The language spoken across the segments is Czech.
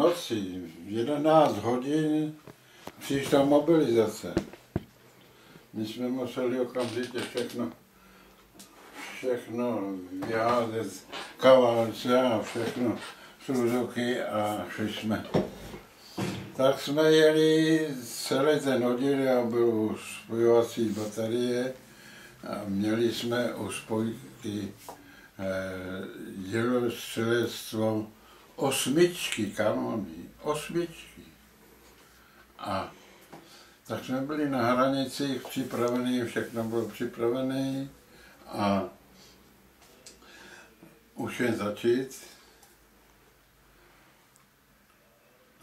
noci v 11 hodin přišla mobilizace. My jsme museli okamžitě všechno vyházet, kavalce a všechno služoky a šli jsme. Tak jsme jeli celý ten oddíl, já byl u spojovací baterie a měli jsme u spojky dělostřelectvo 8 kanony, 8. A tak jsme byli na hranicích připravení, všechno bylo připravené a už jen začít.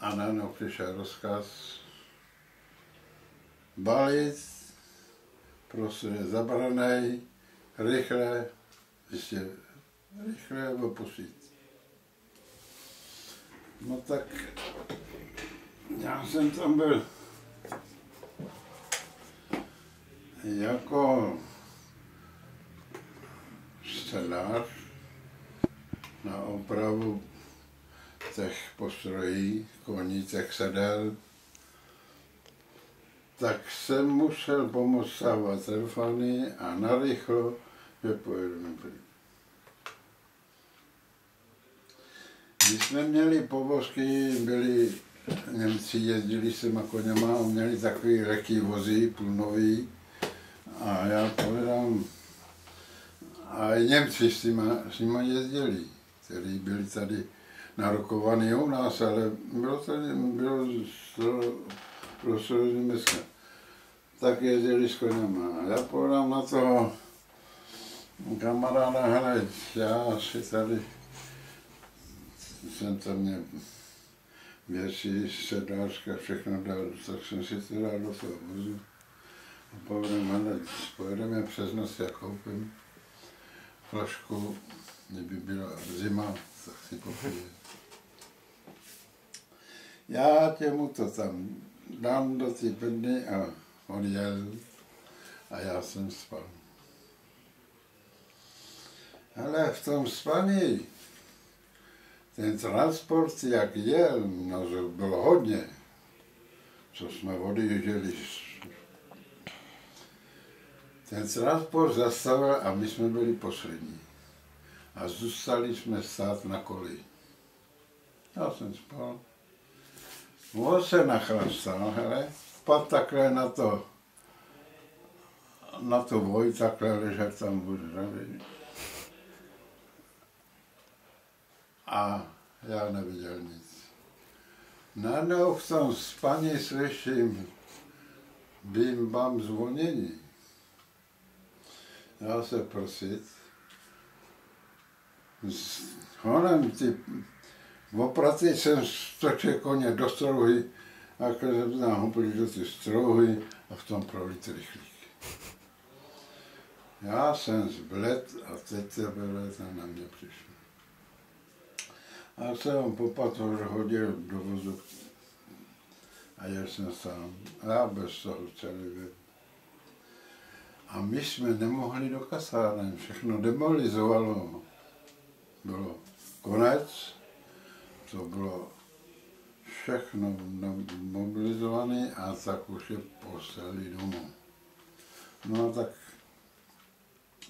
A najednou přišel rozkaz balit, prostě je zabranej, rychle opustit. No tak já jsem tam byl jako scénář na opravu těch postrojí, koní, těch sedel, tak jsem musel pomoct stávat telefony a narychlo, že pojedeme pryč. Když jsme měli povozky, byli Němci, jezdili s těma koněma, měli takový lehký vozy, půlnový, a já povedám, a i Němci s nima jezdili, kteří byli tady narokovaný u nás, ale bylo Německa. Tak jezdili s koněma. A já povedám na toho kamaráda, hele, já si tady jsem tam měl věci, sedlářka, všechno dal, tak jsem si to dal do toho vozu. A povedám, hele, pojedeme přes noc, já koupím flašku, kdyby byla zima, tak si popiju. Já těmu to tam dám do té bedny a on jel a já jsem spal. Ale v tom spaní ten transport, jak jel, no bylo hodně, co jsme odjížděli. Ten transport zastavil a my jsme byli poslední. A zůstali jsme stát na koleji. Já jsem spal. On se nachlastal, hele, padl takhle na to voj, takhle ležel tam buď. A já neviděl nic. Najednou v tom spaní slyším bim bam zvonění. Já se prosit. S honem v opraci jsem stočil koně do strouhy a když jsem tam hopil do ty strouhy a v tom prolit rychlík. Já jsem zbled a teď teprve na mě přišel. A se on popadl, hodil do vozu a jel jsem sám. A já bez toho celý věc. A my jsme nemohli do kasárny, všechno demolizovalo. Bylo konec, to bylo všechno mobilizované a tak už je poslali domů. No a tak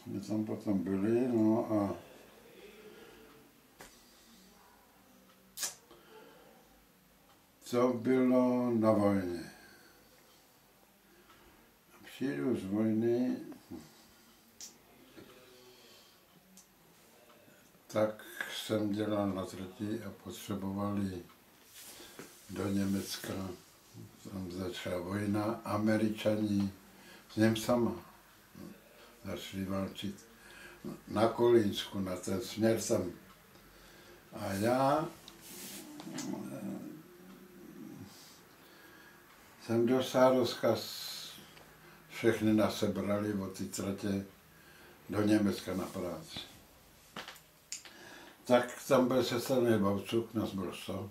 my tam potom byli, no a co bylo na vojně. Přijdu z vojny, tak jsem dělal na trati a potřebovali do Německa. Tam začala vojna, Američani s Němcama začali válčit na Kolínsku, na ten směr tam. A já jsem dostal rozkaz, všechny nás sebrali od té tratě do Německa na práci. Tak tam byl sestavený Bavcuk, nás bylo 100.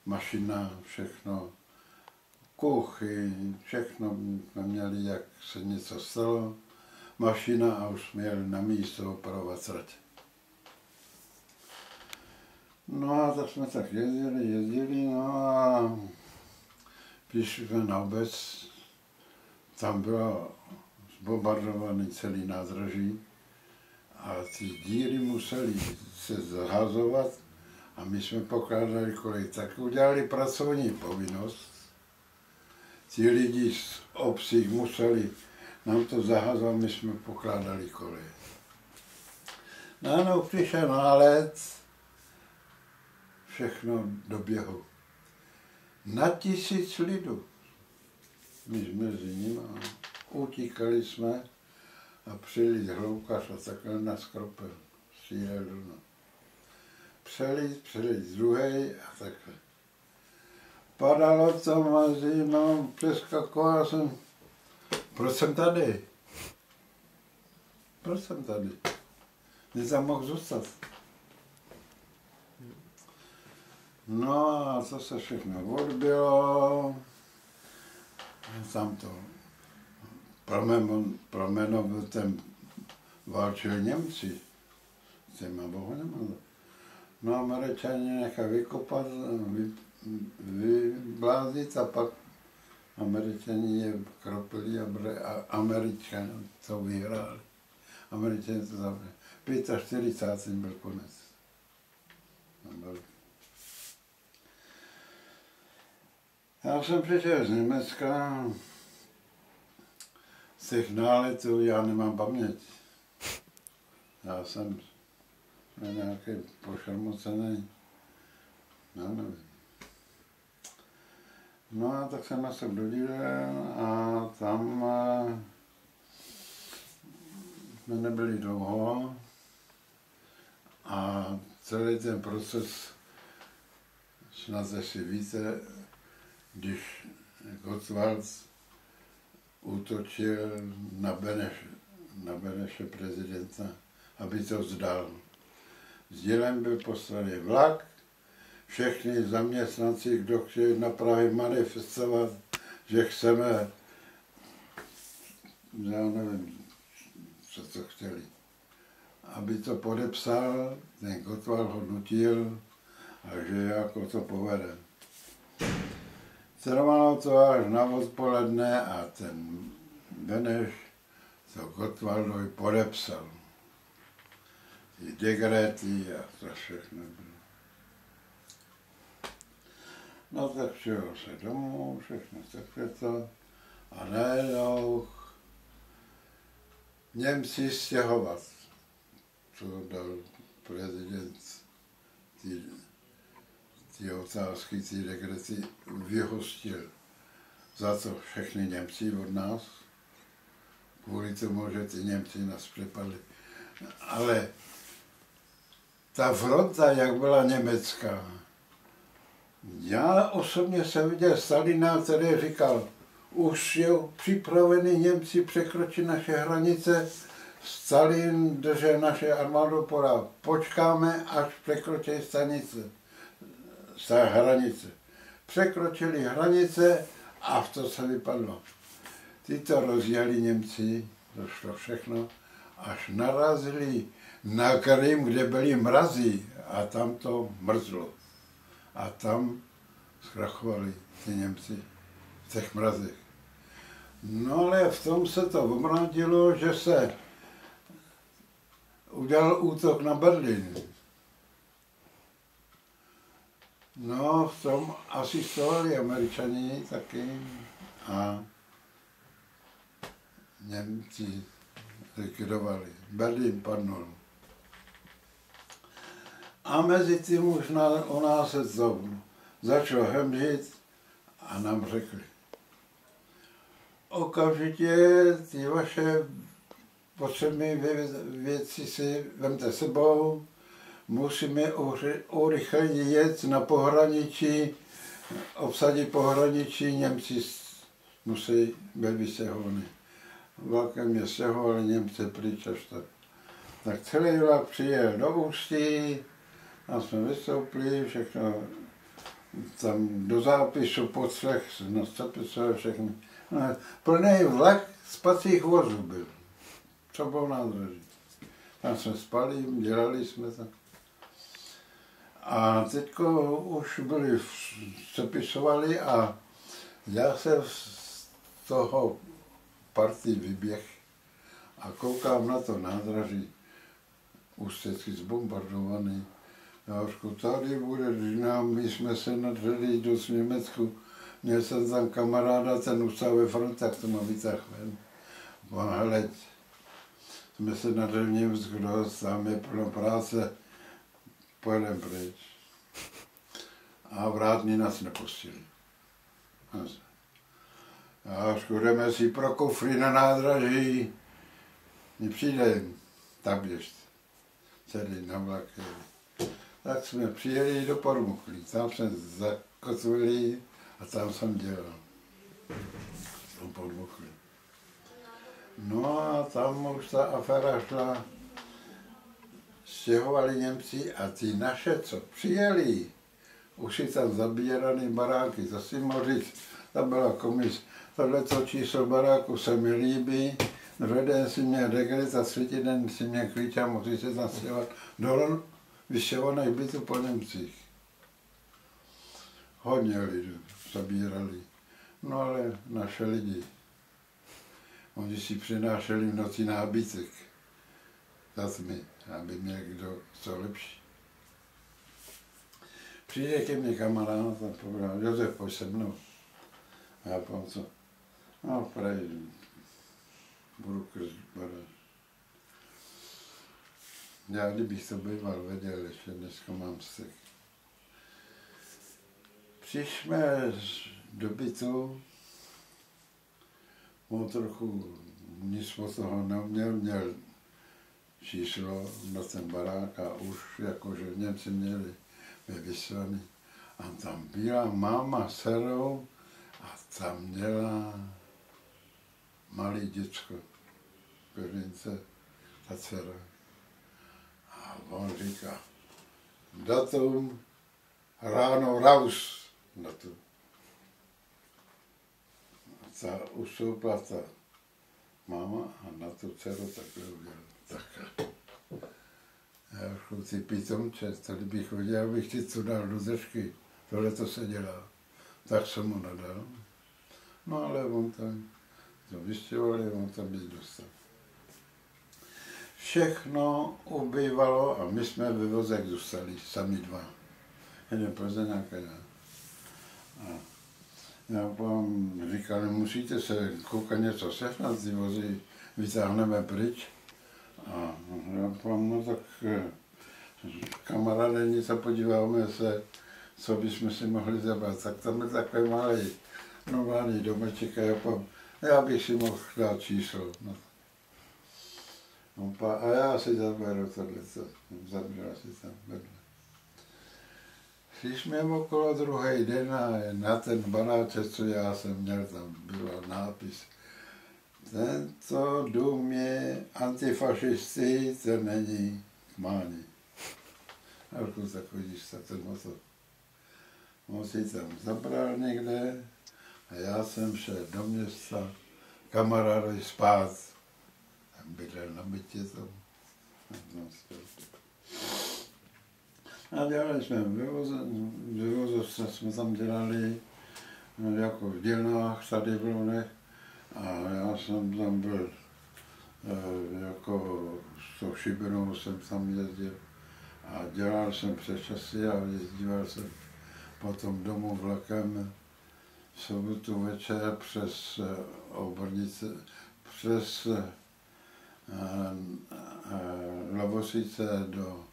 Mašina, všechno, kuchyň, všechno jsme měli, jak se něco stalo. Mašina a už jsme jeli na místo opravovat trať. No a tak jsme tak jezdili, no a přišli jsme na obec, tam bylo zbombardovaný celý nádraží a ty díry museli se zahazovat a my jsme pokládali kolej. Tak udělali pracovní povinnost. Ti lidi z obcí museli nám to zahazovat, my jsme pokládali kolej. No, přišel nálet, všechno do běhu. Na 1000 lidů. My jsme mezi nimi utíkali jsme a přijeli z Hloukař a takhle na Skropel. Přelít z druhej a takhle. Padalo to mezi, no, přeskakoval jsem. Proč jsem tady? Proč jsem tady? Mě tam mohl zůstat. No a to se všechno odbylo. Tam to prameno ten válčil Němci. S těma bohonama. No Američani nechali vykopat, vyblázit a pak Američani je kropili a Američani to vyhráli. Američani to zavřeli. 45. byl konec. Já jsem přišel z Německa, z těch náletů já nemám paměť. Já jsem nějaký pošrmocený, já nevím. No a tak jsem se dodílel a tam jsme nebyli dlouho a celý ten proces, snad si víte, když Gottwald útočil na Beneše prezidenta, aby to vzdal. S dílem byl postavený vlak, všechny zaměstnanci, kdo chtěli na Prahy manifestovat, že chceme, já nevím, co to chtěli, aby to podepsal, ten Gottwald ho nutil a že jako to povede. Trvalo to až na odpoledne a ten Beneš to Gottwaldovi podepsal. Ty dekréty a to všechno bylo. No tak přijel se domů, všechno takhle to a najednou Němci stěhovat, co dal prezident ty otázky, ty dekrety vyhostil za to všechny Němci od nás, kvůli tomu, že ty Němci nás přepadli. Ale ta fronta, jak byla německá, já osobně jsem viděl Stalina, který říkal, už jsou připraveni Němci překročit naše hranice, Stalin držel naše armádu porad. Počkáme, až překročí hranice. Překročili hranice a v to se vypadlo. Ty to rozjeli Němci, to šlo všechno, až narazili na Krym, kde byly mrazy a tam to mrzlo. A tam zkrachovali ty Němci v těch mrazech. No ale v tom se to obrodilo, že se udělal útok na Berlín. No, v tom asistovali Američani taky a Němci likvidovali. Berlín padnul. A mezi tím už u nás se to začalo hemžit a nám řekli, okamžitě ty vaše potřebné věci si vemte sebou, musíme urychleně jet na pohraničí, obsadit pohraničí, Němci musí být vystěhovaní. Vlakem je stěhovali Němci pryč až tak. Tak celý vlak přijel do Ústí, a jsme vystoupili, všechno tam do zápisu, podslech, zapisovali všechno. No, plný vlak spacích vozů byl, co bylo nádraží. Tam jsme spali, dělali jsme tam. A teďko už byli sepisovali a já jsem z toho party vyběh a koukám na to nádraží, ústecky zbombardovaný. Já říkám, tady bude Řína, my jsme se nadřeli do Německu. Měl jsem tam kamaráda, ten ustal ve frontách, to má vytáhl ven. On, hleď, jsme se nadřeli v Německu, tam je plno práce, pojedeme pryč. A vrátní nás nepustili. A jdeme si pro kufry na nádraží, nepřijdem, tak běžte. Celý na vlaky. Tak jsme přijeli do Pormuchlí, tam jsme zakotvili a tam jsem dělal. Do Pormuchlí. No a tam už ta aféra šla, stěhovali Němci a ty naše, co přijeli, už si tam zabíraný baráky, to si mohl říct, tam byla komis. Tohleto číslo baráku se mi líbí, druhý den si měl dekret a třetí den si měl klíč a mohli se tam stěhovat do vystěhovaných bytů po Němcích. Hodně lidí zabírali, no ale naše lidi. Oni si přinášeli v noci nábytek za tmy, aby měl kdo co lepší. Přijde ke mně kamarád a povídá, Josef, pojď se mnou. A já povím, co? No, prej, budu křít baráž. Já, kdybych to býval věděl, ještě dneska mám vztek. Přišli do bytu, on trochu nic od toho neuměl, měl číslo na ten barák a už jakože Němci měli vyvyslaný. A tam byla máma s dcerou a tam měla malé děcko, Perince, ta dcera. A on říká, datum, ráno raus na to. Ta ustoupila ta máma a na tu dceru takhle udělala. Takhle. Já říkám, ty pitomče, tady bych viděl, abych ti to dal do držky. Tohle to se dělá. Tak jsem mu nadal. No ale on tam to vystěhovali, on tam nic dostal. Všechno ubývalo a my jsme ve vozech zůstali, sami dva. Jeden Plzeňák a já. A já vám říkal, musíte se koukat něco sehnat, ty vozy vytáhneme pryč. A já vám, no tak kamaráde, nic a podíváme se, co bychom si mohli zabrat. Tak tam je takový malý, normální domeček a já bych si mohl dát číslo. No. A já si zaberu tohleto, zabral si tam vedle. Když jsme okolo druhý den a na ten banáček, co já jsem měl, tam byl nápis. Tento dům je antifašisty, to není k mání. A ruku takový ten motor. On si tam zabral někde a já jsem šel do města kamarádovi spát. Tam bydlel na bytě tam. A dělali jsme vyvozovce jsme tam dělali jako v dílnách tady v Lounech. A já jsem tam byl jako s tou šibinou jsem tam jezdil a dělal jsem přesčasy a jezdíval jsem potom domů vlakem v sobotu večer přes Obrnice, přes Lovosice do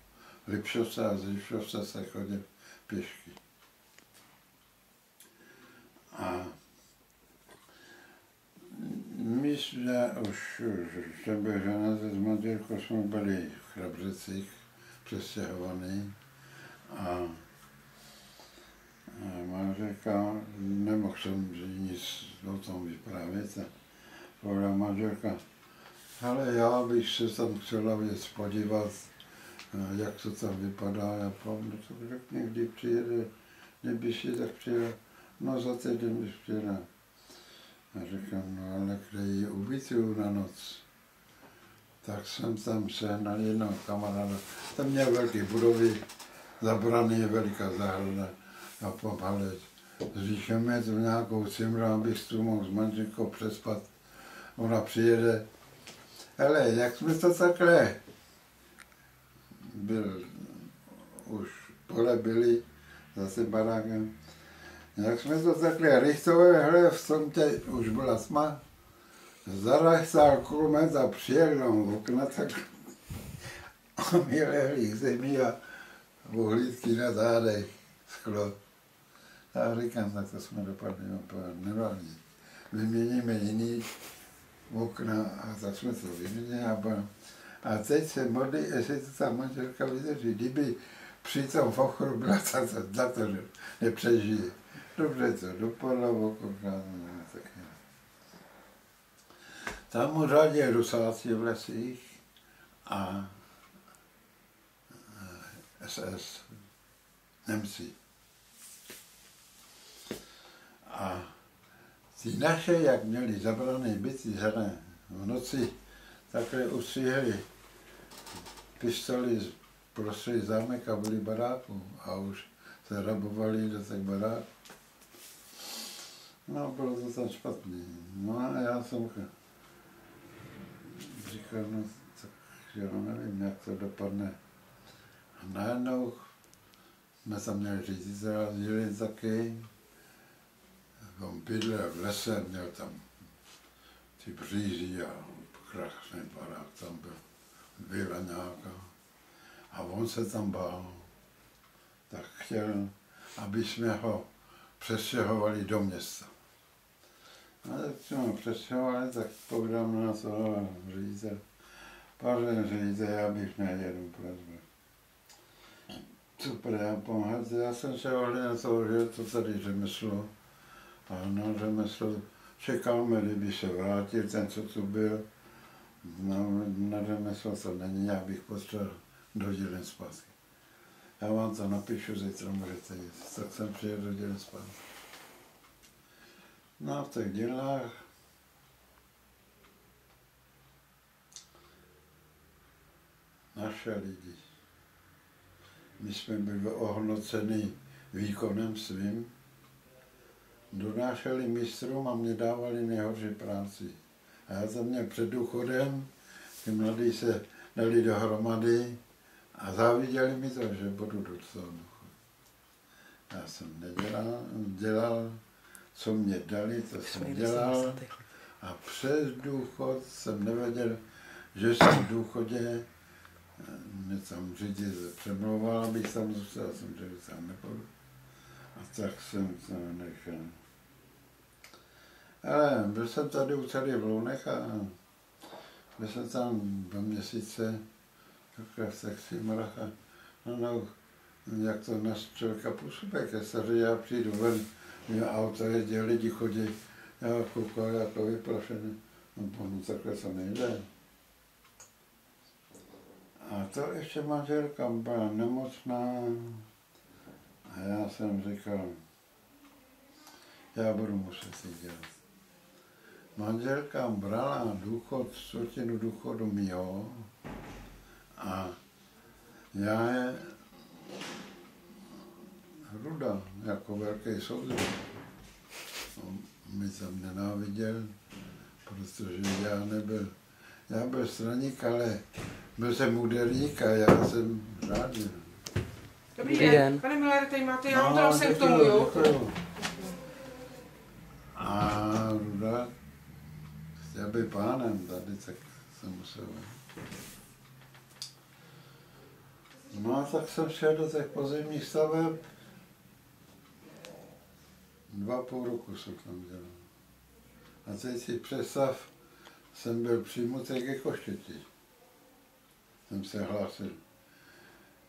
Lipšovce a z Lipšovce se chodil pěšky. A my jsme už, jsem byl ženatý s manželkou, jsme byli v Chrabřicích přestěhovaní a manželka, nemohl jsem nic o tom vyprávět a povedala manželka, ale já bych se tam chtěla věc podívat, jak to tam vypadá, já povím, no to řekni, kdy přijede, kdybyš je tak přijela, no za týden bych přijela. A říkám, no ale kde ji ubytuju na noc? Tak jsem tam sehnal jednoho kamaráda, ten měl velké budovy zabraný je veliká zahrada a popalec. Říkáme tu nějakou cimru, abych tu mohl s manželkou přespat. Ona přijede. Hele, jak jsme to takhle? Už pole byli zase barákem. Jak jsme to takhle rychtovali, hele, v tom už byla tma. Zarachtal kulomet a přijel do okna, tak a my lehli k zemi a ohlídky na zádech, sklo. A říkám, tak to jsme dopadli normálně. Vyměníme jiný okna a tak jsme to vyměnili. A teď se modlí, jestli to ta manželka vydrží. Kdyby při tom fochoru byla za to, že nepřežije. Dobře to dopadlo, okolkrát. Tam mu řadí Rusáci v lesích a SS, Němci. A ty naše, jak měli zabrané byty žádné v noci, takhle ustříhli pistoli prostřed zámek a byli baráků a už se rabovali do těch baráků. No, bylo to tam špatný. No a já jsem říkal, no tak jo, nevím, jak to dopadne. A najednou jsme tam měli ředitele, žili taky. On bydlel v lese, měl tam ty břízy a krásný barák tam byl, vila nějaká. A on se tam bál, tak chtěl, aby jsme ho přestěhovali do města. A tak jsme ho přestěhovali, tak povídám na toho ředitel. Pane ředitel, já bych měl jednu prozbu. Super, já pomáhat. Já jsem se ohledal na toho, že to tady řemeslo. A na řemeslo čekáme, kdyby se vrátil ten, co tu byl. Na řemeslo to není, já bych potřeboval do dílen zpátky. Já vám to napíšu, zítra můžete jít. Tak jsem přijel do dílen zpátky. No a v těch dílnách naše lidi. My jsme byli ohodnoceni výkonem svým, donášeli mistrům a mě dávali nejhorší práci. A já jsem měl před důchodem, ty mladí se dali dohromady a záviděli mi to, že budu do toho důchodu. Já jsem dělal, co mě dali, to jsem dělal a přes důchod jsem nevěděl, že jsem v důchodě. Mě tam ředitel přemlouval, abych tam zůstal, jsem řekl, že tam nepůjdu. A tak jsem to nechal. Ale byl jsem tady u celý v Lounech a byl jsem tam 2 měsíce, takhle v těch Cimrách a no, jak to na člověka působí, ke staří, já přijdu ven, mě auto jezdí, lidi chodí, já koukal jako vyplašený, no takhle to nejde. A to ještě manželka byla nemocná a já jsem říkal, já budu muset si dělat. Manželka brala důchod, 1/4 důchodu mýho a já je ruda, jako velký soudruh. Mě jsem nenáviděl, protože já byl straník, ale byl jsem úderník a já jsem řádil. Dobrý den. Pane Millere, tady máte, já vám to jsem k tomu, jo? A Ruda chtěl být pánem tady, tak jsem musel. No a tak jsem šel do těch pozemních staveb. 2,5 roku jsem tam dělal. A teď si představ, jsem byl přijmutý ke Koštěti. Jsem se hlásil.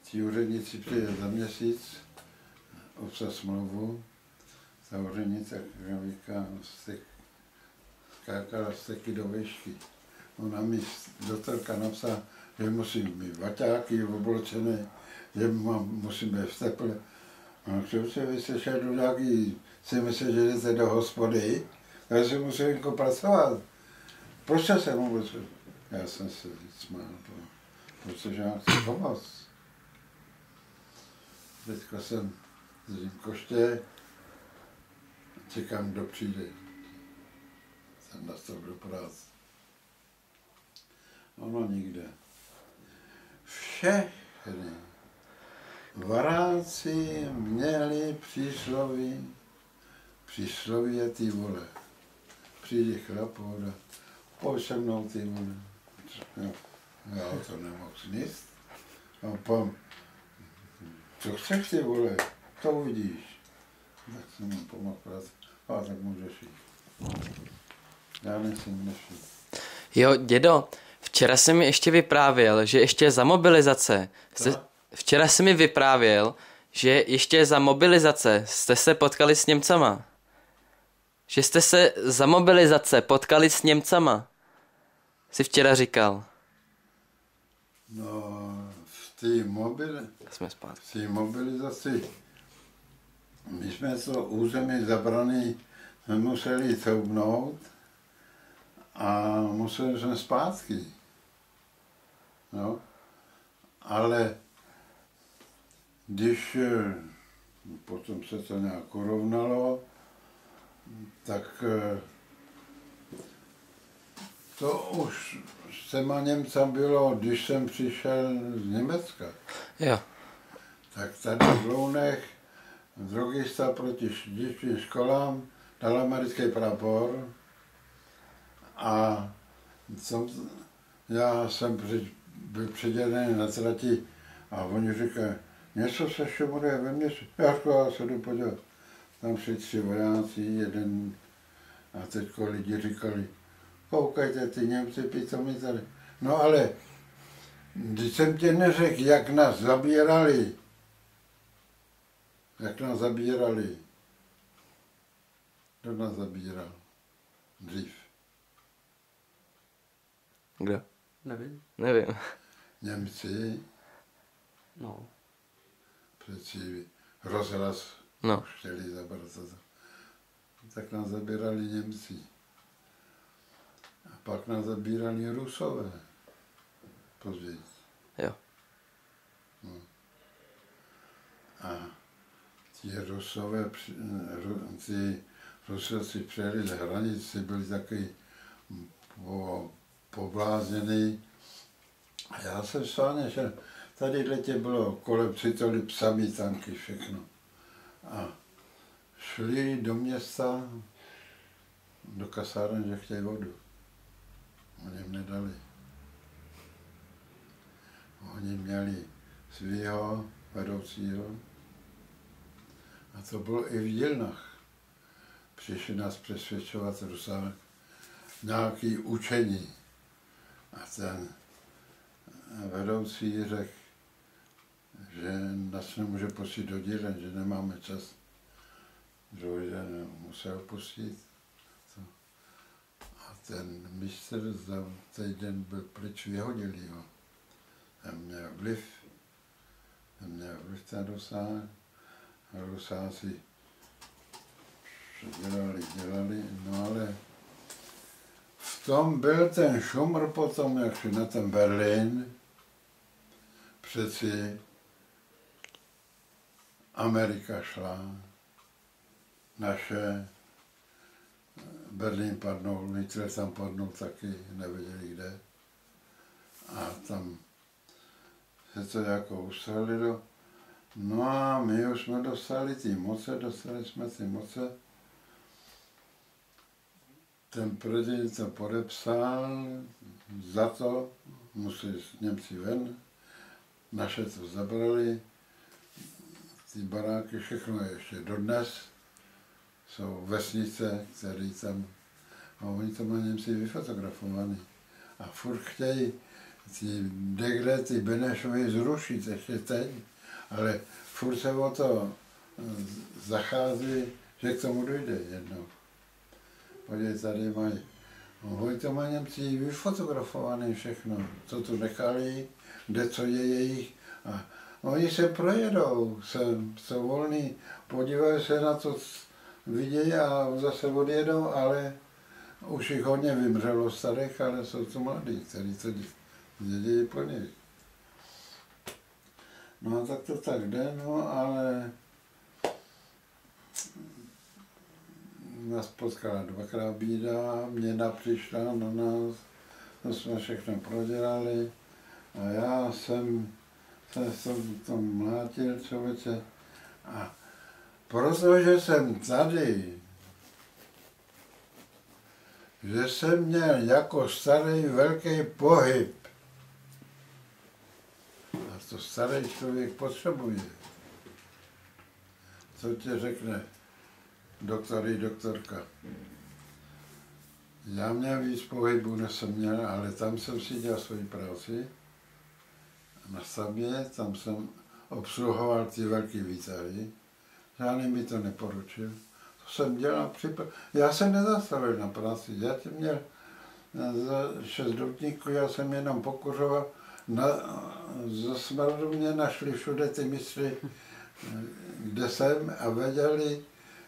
Ti úředníci přijeli za měsíc, obsat smlouvu. Ta úřednice říká, skákala steky do výšky. Ona mi doktorka napsala, že musím mít vaťáky obločené, že musím být v teple. A přece vy jste šel do nějaký, si myslíte, že jdete do hospody, takže si musím jako pracovat. Proč jsem mu byl? Já jsem se smál, protože já chci pomoct. Teďka jsem držím koště, čekám, kdo přijde. Jsem nastoupil do práce. Ono nikde. Všechny varáci měli přísloví je ty vole. Přijde chlap, voda, pojď se mnou ty vole. Já to nemohl sníst. A pám, co chceš ty vole, to uvidíš. Tak jsem mu pomohl práci. A tak můžeš jít. Já nejsem dnešní. Jo, dědo, včera jsi mi ještě vyprávěl, že ještě za mobilizace, včera jsi mi vyprávěl, že ještě za mobilizace jste se potkali s Němcama. Že jste se za mobilizace potkali s Němcama. Jsi včera říkal. No, v té mobilizaci, my jsme to území zabraný, jsme museli couvnout a museli jsme zpátky. No, ale když potom se to nějak urovnalo, tak to už s těma Němcem bylo, když jsem přišel z Německa. Jo. Tak tady v Lounech drogista proti dětským školám dal americký prapor a já jsem byl předělený na trati a oni říkají, něco se šumuje ve městě. Já se jdu podívat. Tam šli 3 vojáci, jeden a teďko lidi říkali, koukejte, ty Němci pitomi tady. No ale, když jsem tě neřekl, jak nás zabírali, kdo nás zabíral dřív? Kdo? Nevím. Němci. No. Přeci rozhlas chtěli zabrat. Tak nás zabírali Němci. A pak nás zabírali Rusové. Později. Jo. No. A ti Rusové, Rusové přijeli z hranici, byli taky poblázněný. A já jsem sváně, že tady letě bylo kolem přitoli psami, tanky, všechno. A šli do města, do kasáren, že chtějí vodu. Oni jim nedali. Oni měli svýho vedoucího. A to bylo i v dílnách. Přišli nás přesvědčovat Rusák nějaké učení. A ten vedoucí řekl, že nás nemůže pustit do dílen, že nemáme čas. Druhý den musel pustit. A ten mistr za týden byl pryč, vyhodili ho. Ten měl vliv ten Rusák. A Rusáci dělali, no ale v tom byl ten šumr potom, jak šli na ten Berlín, přeci Amerika šla, naše, Berlín padnul, Hitler tam padnul taky, nevěděli kde. A tam se to jako ustřelilo. No a my už jsme dostali jsme ty moce. Ten prezident to podepsal, za to museli Němci ven, naše to zabrali, ty baráky, všechno je ještě dodnes, jsou vesnice, které tam, a oni to mají Němci vyfotografovaný. A furt chtějí ty dekrety Benešovy zrušit ještě teď, ale furt se o to zachází, že k tomu dojde jednou. Podívej, tady mají, oni to mají Němci vyfotografované všechno, co tu nechali, kde co je jejich. A oni se projedou, jsou volní, podívají se na to, vidějí a zase odjedou, ale už jich hodně vymřelo starých, ale jsou to mladí, kteří to dělají po nich. No tak to tak jde, no ale nás potkala dvakrát bída, měna přišla na nás, to jsme všechno prodělali a já jsem se v tom mlátil, člověče, a protože jsem tady, že jsem měl jako starý velký pohyb, a to starý člověk potřebuje, co tě řekne doktor i doktorka. Já měl víc pohybu, než jsem měl, ale tam jsem si dělal svoji práci. Na stavbě, tam jsem obsluhoval ty velké výtahy. Žádný mi to neporučil. To jsem dělal já jsem nezastavil na práci. Já jsem měl za 6 doutníků, já jsem jenom pokuřoval. Ze smradu mě našli všude ty mistry, kde jsem, a věděli,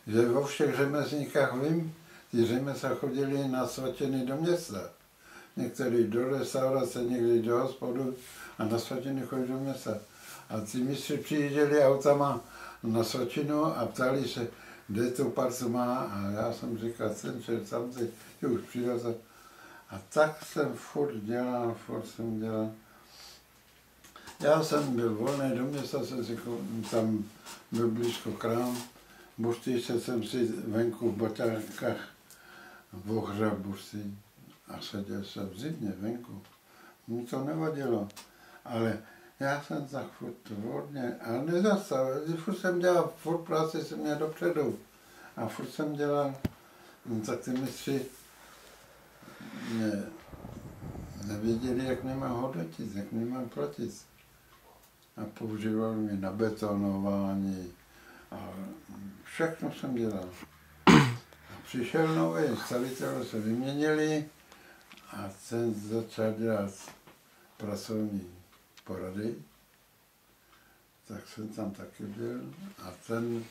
že vo všech řemesníkách vím, ty řemesla chodili na svatiny do města. Některý do restaurace, někdy do hospodu a na svatiny chodili do města. A ty mistři přijížděli autama na svatinu a ptali se, kde tu partu má, a já jsem říkal, tam teď už přijel. A tak jsem furt jsem dělal. Já jsem byl volný do města, tam byl blízko krám, buštýče jsem si venku v botákách ohřel buštý a seděl jsem v zimě venku. Mně to nevadilo, ale já jsem tak furt hodně, ale nezastavil, furt jsem dělal, furt práci jsem měl dopředu a furt jsem dělal, no, tak ty mistři nevěděli, jak mě mám hodnotit, jak mě mám platit. A používali mě na betonování a všechno jsem dělal. A přišel nový stavitel, se vyměnili a ten začal dělat pracovní porady. Tak jsem tam taky byl a ten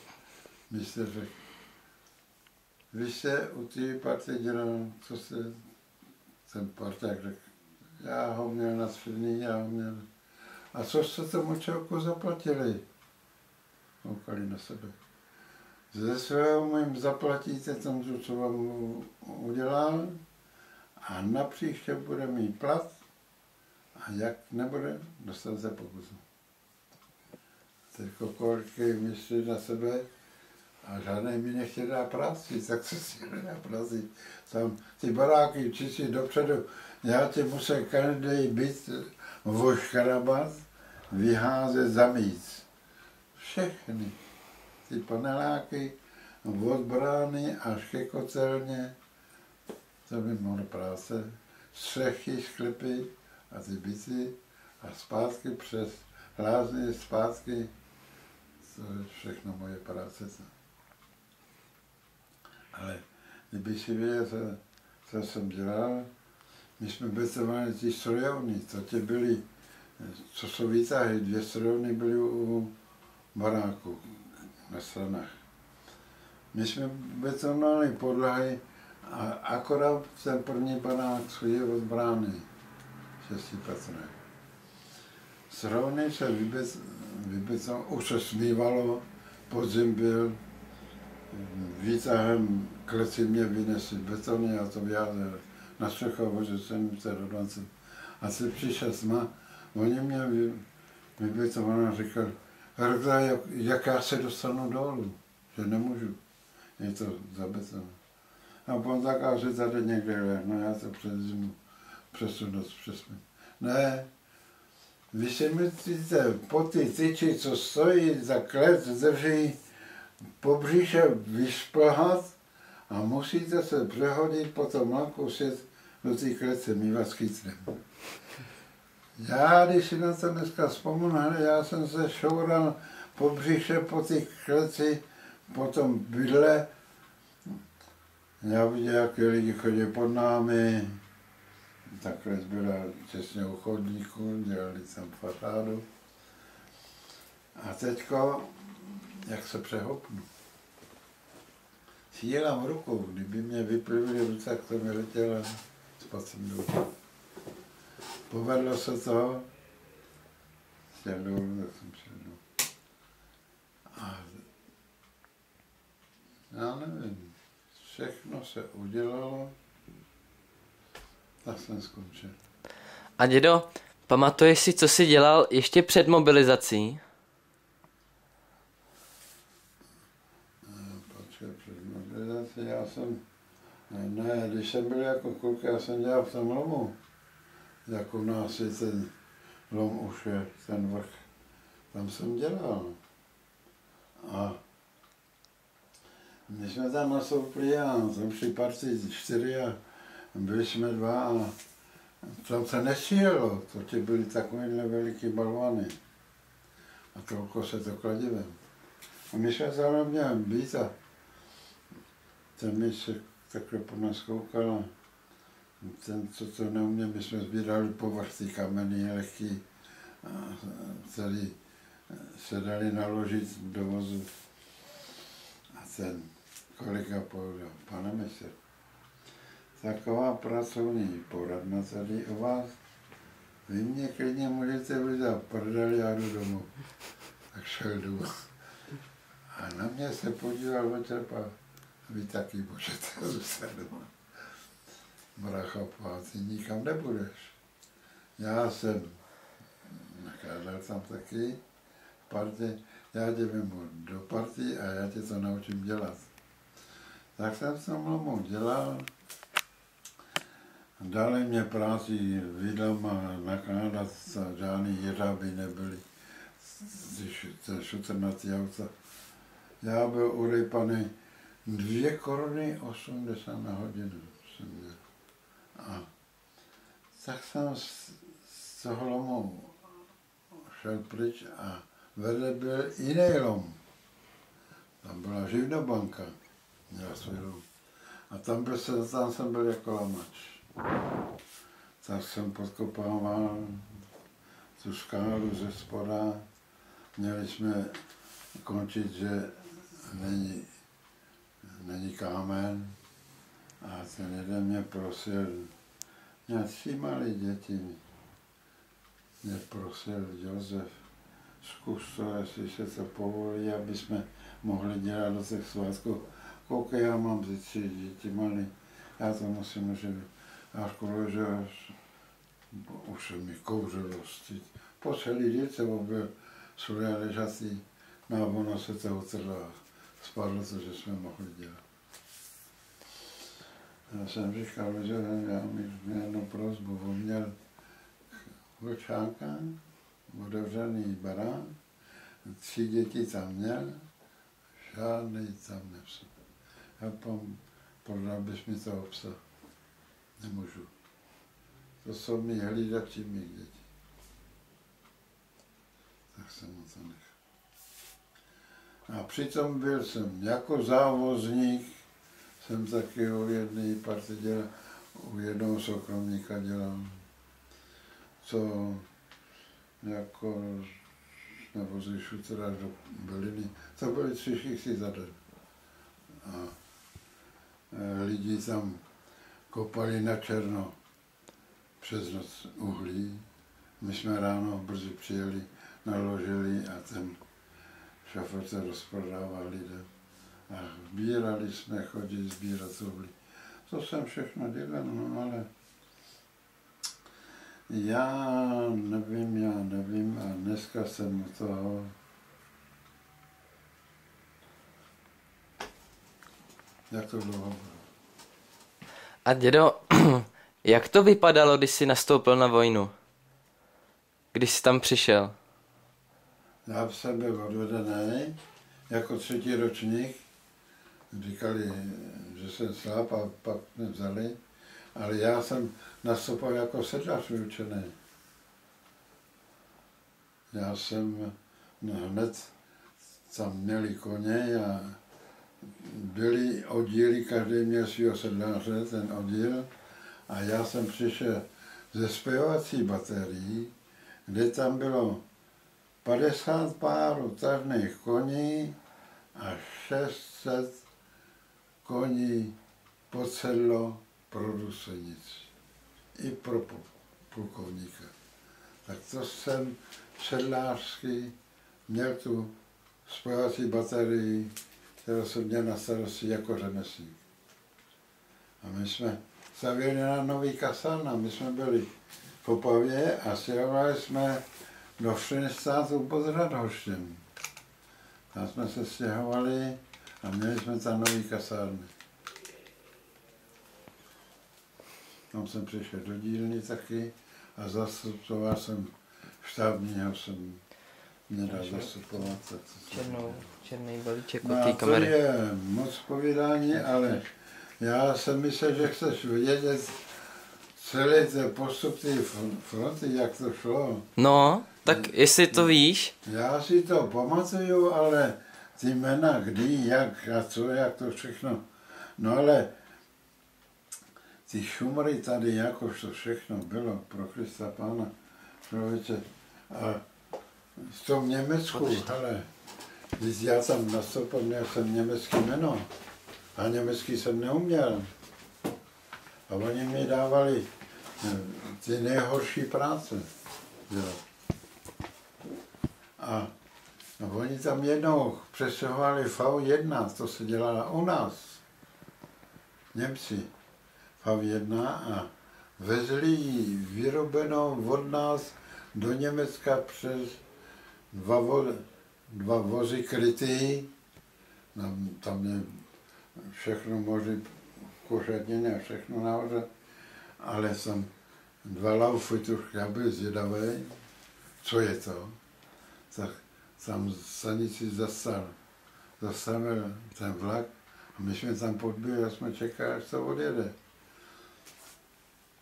mi se řekl, vy jste u té party dělal, co se ten parták řekl, já ho měl na střední, já ho měl. A co jste tomu člověku zaplatili? Koukali na sebe. Ze svého jim zaplatíte tomu, co vám udělal, a napříště bude mít plat, a jak nebude, dostanete pokusu. Teď kolik myslí na sebe a žádný mi nechtěl dát práci, tak se si nedá práci. Tam ty baráky čistí dopředu, já tě musel každý byt voškrabat, vyházet, zamít. Všechny. Ty paneláky od brány až ke kocelně, to by mohlo práce. Střechy, sklepy a ty byty a zpátky přes lázně, zpátky. To je všechno moje práce. Ale kdyby si věděl, co jsem dělal, my jsme betovali ty strojovny, to tě byly, co jsou výtahy, 2 strojovny byly u baráku na stranách. My jsme betonovali podlahy a akorát ten první barák je od brány, 6patrné. Strojovny se vybetonovali, už se smívalo, podzim byl, výtahem kleci mě vynesli betony a to vyjádřili. Na střechu, že jsem se rodance. A se přišel tma, oni mě vybetoval a říkal, Hrda, jak já se dostanu dolů, že nemůžu, je to za beton. A on taká, že tady někde je, no já to přes zimu přesunout přes mě. Ne, vy si myslíte, po ty tyči, co stojí za klec, drží po bříše vyšplhat a musíte se přehodit po tom lanku sjet do té klece, my vás chytneme. Já, když si na to dneska vzpomínám, já jsem se šoural po bříše, po té kleci, po tom bydle. Já viděl, jak lidi chodí pod námi. Ta klec byla těsně u chodníku, dělali tam fasádu. A teďko, jak se přehopnu. Sílám rukou, kdyby mě vyplivili ruce, tak to mi letělo, spad jsem dolů. Povedlo se to, chtěl dolů, tak jsem šel dolů. A já nevím, všechno se udělalo, tak jsem skončil. A dědo, pamatuješ si, co jsi dělal ještě před mobilizací? Počkej, před mobilizací já jsem, ne, když jsem byl jako kluk, já jsem dělal v tom lomu. Jako u nás je ten lom už je, ten vrch. Tam jsem dělal. A my jsme tam nastoupili a tam šli partii 4 a byli jsme 2 a tam se nestřílelo, to ti byly takovýhle veliký balvany. A tolko se to kladivem. A my jsme tam měli být a ten mi se takhle po nás koukal a ten, co to neuměl, my jsme sbírali povrch ty kameny lehký, který se dali naložit do vozu. A ten kolega povedal, pane mistr, taková pracovní poradna tady u vás, vy mě klidně můžete vydat prdel, já jdu domů. Tak šel domů. A na mě se podíval očerpa, vy taky můžete zůstat doma. Bracha, ty nikam nebudeš. Já jsem nakázal tam taky partii, já tě vemu do partii a já tě to naučím dělat. Tak jsem v tom lomu dělal. Dali mě práci vidlama nakládat, žádný jeřáby nebyly, ty šutrnatý auta. Já byl urejpaný 2 koruny 80 na hodinu jsem měl. A tak jsem z toho lomu šel pryč a vedle byl jiný lom. Tam byla živnobanka, měla svůj lom. A tam jsem byl jako lamač. Tak jsem podkopával tu škálu ze spoda. Měli jsme končit, že není kámen. A ten jeden mě prosil, mě 3 malé děti, mě prosil Josef, zkus to, jestli se to povolí, aby jsme mohli dělat do těch svátků. Koukej, já mám ty 3 děti malé, já to musím uživit. A škoda, že už se mi kouřilo. Po celý den se byl sůl ležatý, no ono se to utrlo a spadlo to, že jsme mohli dělat. Já jsem říkal, že já měl jednu prosbu, on měl vlčánka, otevřený barán, 3 děti tam měl, žádný tam nepsal. Já prodal bys mi toho psa. Nemůžu. To jsou mi hlídači mých dětí. Tak jsem mu to nechal. A přitom byl jsem jako závozník, jsem taky u jedné party dělal, u jednoho soukromníka dělal, co jako jsme vozili šutera do Byliny. To byly 3 šichty za den. A lidi tam kopali na černo přes noc uhlí. My jsme ráno brzy přijeli, naložili a ten šofer se rozprodával lidem. A sbírali jsme, chodili sbírat uhlí. To jsem všechno dělal, no ale já nevím a dneska jsem u toho. Jak to dlouho bylo? A dědo, jak to vypadalo, když jsi nastoupil na vojnu? Když jsi tam přišel? Já jsem byl odvedený jako 3. ročník. Říkali, že jsem slab a pak mě vzali. Ale já jsem nastoupil jako sedlař vyučený. Já jsem hned tam měli koně a byly oddíly, každý měl svého sedláře, ten oddíl. A já jsem přišel ze zpěvací baterií, kde tam bylo 50 párů tažných koní a 600 koní pod sedlo pro důstojnici. I pro plukovníka. Tak to jsem sedlářský, měl tu spojovací baterii, kterou jsem měl na starosti jako řemeslník. A my jsme stavěli na nový kasárna, my jsme byli v Opavě a stěhovali jsme do Fřinestátu pod Radhoštěm. Tam jsme se stěhovali a měli jsme tam nový kasárny. Tam jsem přišel do dílny taky a zastupoval jsem štábního, jsem mě dal zastupovat. Černý balíček u No té to kamery. je moc povídání, ale já jsem myslel, že chceš vědět celý ten postup té fronty, jak to šlo. No, tak jestli to víš. Já si to pamatuju, ale ty jména, kdy, jak a co, jak to všechno. No ale ty šumry tady, jakož to všechno bylo pro Krista Pána, člověče. A v tom Německu, hele, když já tam nastoupil, měl jsem německý jméno a německý jsem neuměl. A oni mi dávali ty nejhorší práce dělat. A oni tam jednou přestěhovali V1, to se dělalo u nás, Němci, V1 a vezli ji vyrobenou od nás do Německa přes dva vozy krytý. Tam je všechno možné, košatněné a všechno nahoře, ale jsem 2 laufy trošku, já byl zvědavý, co je to. Tak tam stanici zastavil ten vlak a my jsme tam podběhli a jsme čekali, až to odjede.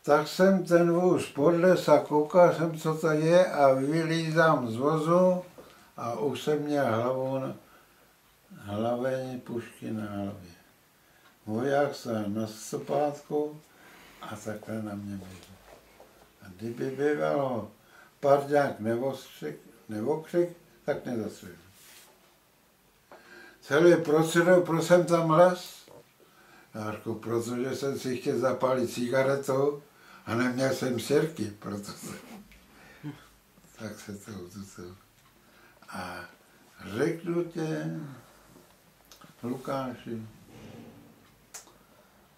Tak jsem ten vůz podles a koukal jsem, co to je a vylízám z vozu a už jsem měl hlavení pušky na hlavě. Voják se na stopátku a takhle na mě běžel. A kdyby bývalo parďák nevokřik, tak nezastřelil. Celý procedur, proč jsem tam les? Já řekl, protože jsem si chtěl zapálit cigaretu a neměl jsem sirky, proto tak se to utucel. A řeknu tě, Lukáši,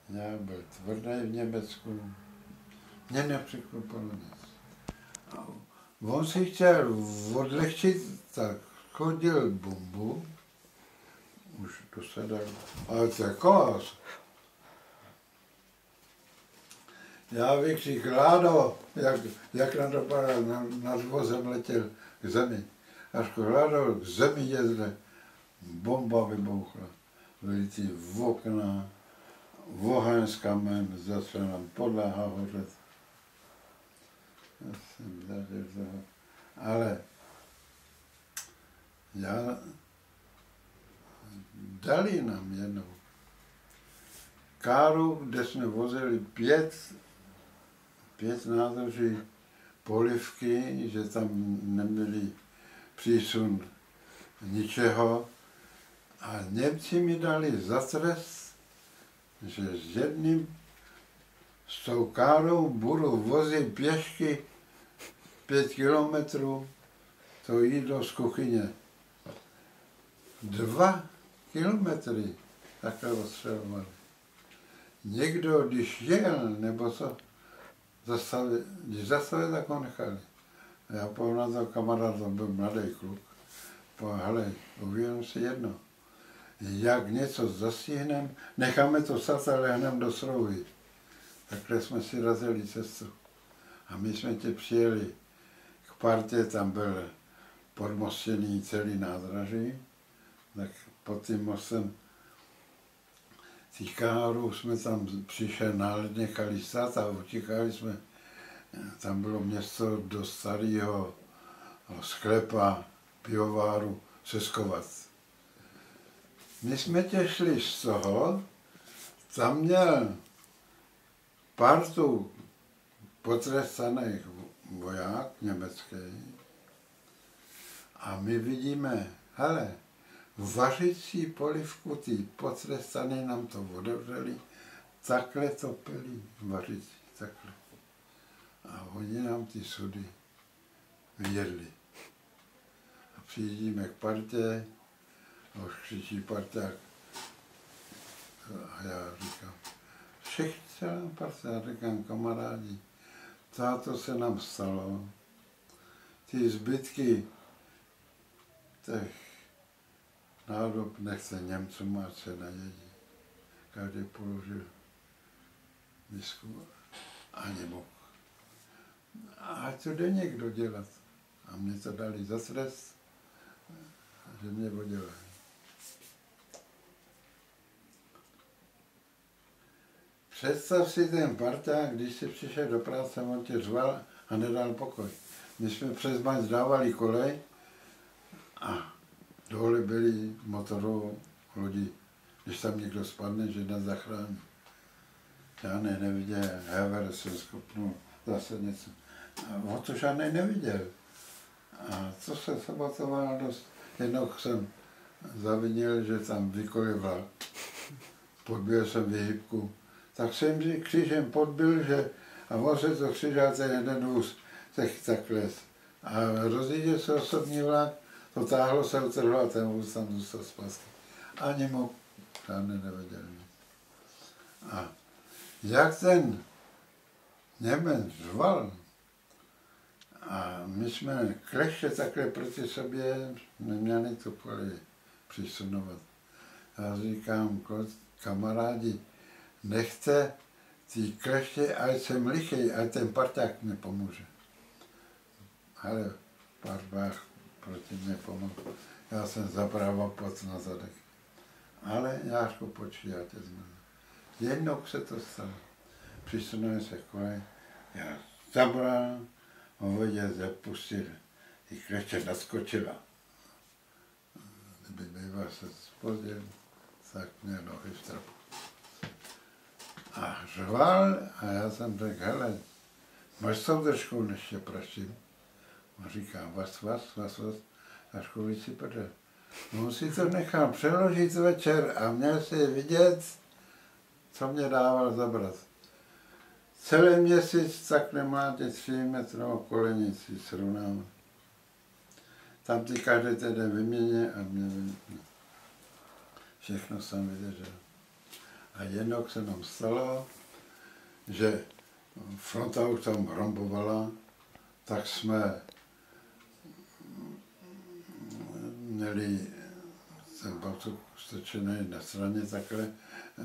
já byl tvrdý v Německu, mě nepřekvapilo nic. On si chtěl odlehčit, tak chodil bombu, už to se dal, ale to je kolas. Já vykřik, Ládo, jak na to nad vozem letěl k zemi. Až Ládo, k zemi jezde, bomba vybouchla. Vylítí v okna, oheň s kamen, zastřelám podlaha hořet. Já jsem zažil toho. Ale dali nám jednou káru, kde jsme vozili 5 nádrží polivky, že tam neměli přísun ničeho. A Němci mi dali za trest, že s tou károu budu vozit pěšky 5 kilometrů to jídlo z kuchyně. 2 kilometry takhle odstřelovali. Někdo, když jel, nebo co, když zastavil, tak ho nechali. Já povedal na to kamarád, to byl mladý kluk. Hele, uvědom si jedno. Jak něco zastihnem, necháme to stát a lehnem do Srouhy. Takhle jsme si razili cestu. A my jsme tě přijeli k partě, tam byl podmostěný celý nádraží, tak pod tím mostem Tikáru jsme tam přišel náled, nechali stát a utíkali jsme. Tam bylo město do starého sklepa, pivováru se schovat. My jsme tě šli z toho, tam měl partu potrestaných voják německý a my vidíme, hele, vařící polivku, ty potrestaný nám to otevřeli, takhle to pili, vařící, takhle. A oni nám ty sudy vyjedli. přijíždíme k partě, a už křičí parták. A já říkám, všichni celá parta, já říkám, kamarádi, to se nám stalo. Ty zbytky těch nádob nechce Němcům, ať se najedí. Každý položil misku a nemohl. Ať to jde někdo dělat. A mě to dali za trest, že mě oddělají. Představ si ten parták, když si přišel do práce, on tě řval a nedal pokoj. My jsme přes Maňc dávali kolej a dole byli motorovou lodi. Když tam někdo spadne, že nás zachrání. Žádný neviděl, Hever se skopnul, zase něco. A on to žádný neviděl. A co se sabotoval dost, jednou jsem zavinil, že tam vykolil vlak. Podbil jsem vyhybku. Tak jsem křížem podbil, že a on se to křižal ten jeden vůz, takhle. A rozjížděl se osobní vlak, to táhlo se, utrhlo a ten vůz tam zůstal zpátky. Ani mu žádný nevěděl. A jak ten Němec řval, a my jsme kleště takhle proti sobě neměli to poli přisunovat. Já říkám, kamarádi, nechte ty kleště, ať jsem lichej, ať ten parták mi pomůže. Ale pár bách proti mě pomohl. Já jsem zabrával pot na zadek. Ale Jářko, počkej, já tě znám. Jednou se to stalo. Přisunuli se kolej, já zabral, on viděl, zapustil, ty kleště naskočila. Kdyby býval se spodil, tak měl nohy v trapu. A řval a já jsem řekl, hele, máš soudržku, než tě prosím. On říká, vás, Jářko, víc si prdel. On si to nechal přeložit večer a měl si vidět, co mě dával zabrat. Celý měsíc takhle máte 3 metrovou kolenici srovnávat. Tam ty každý týden vyměně a mě vyměně. Všechno jsem vydržel. A jednou se nám stalo, že fronta už tam rombovala, tak jsme měli ten balcuk strčený na straně takhle,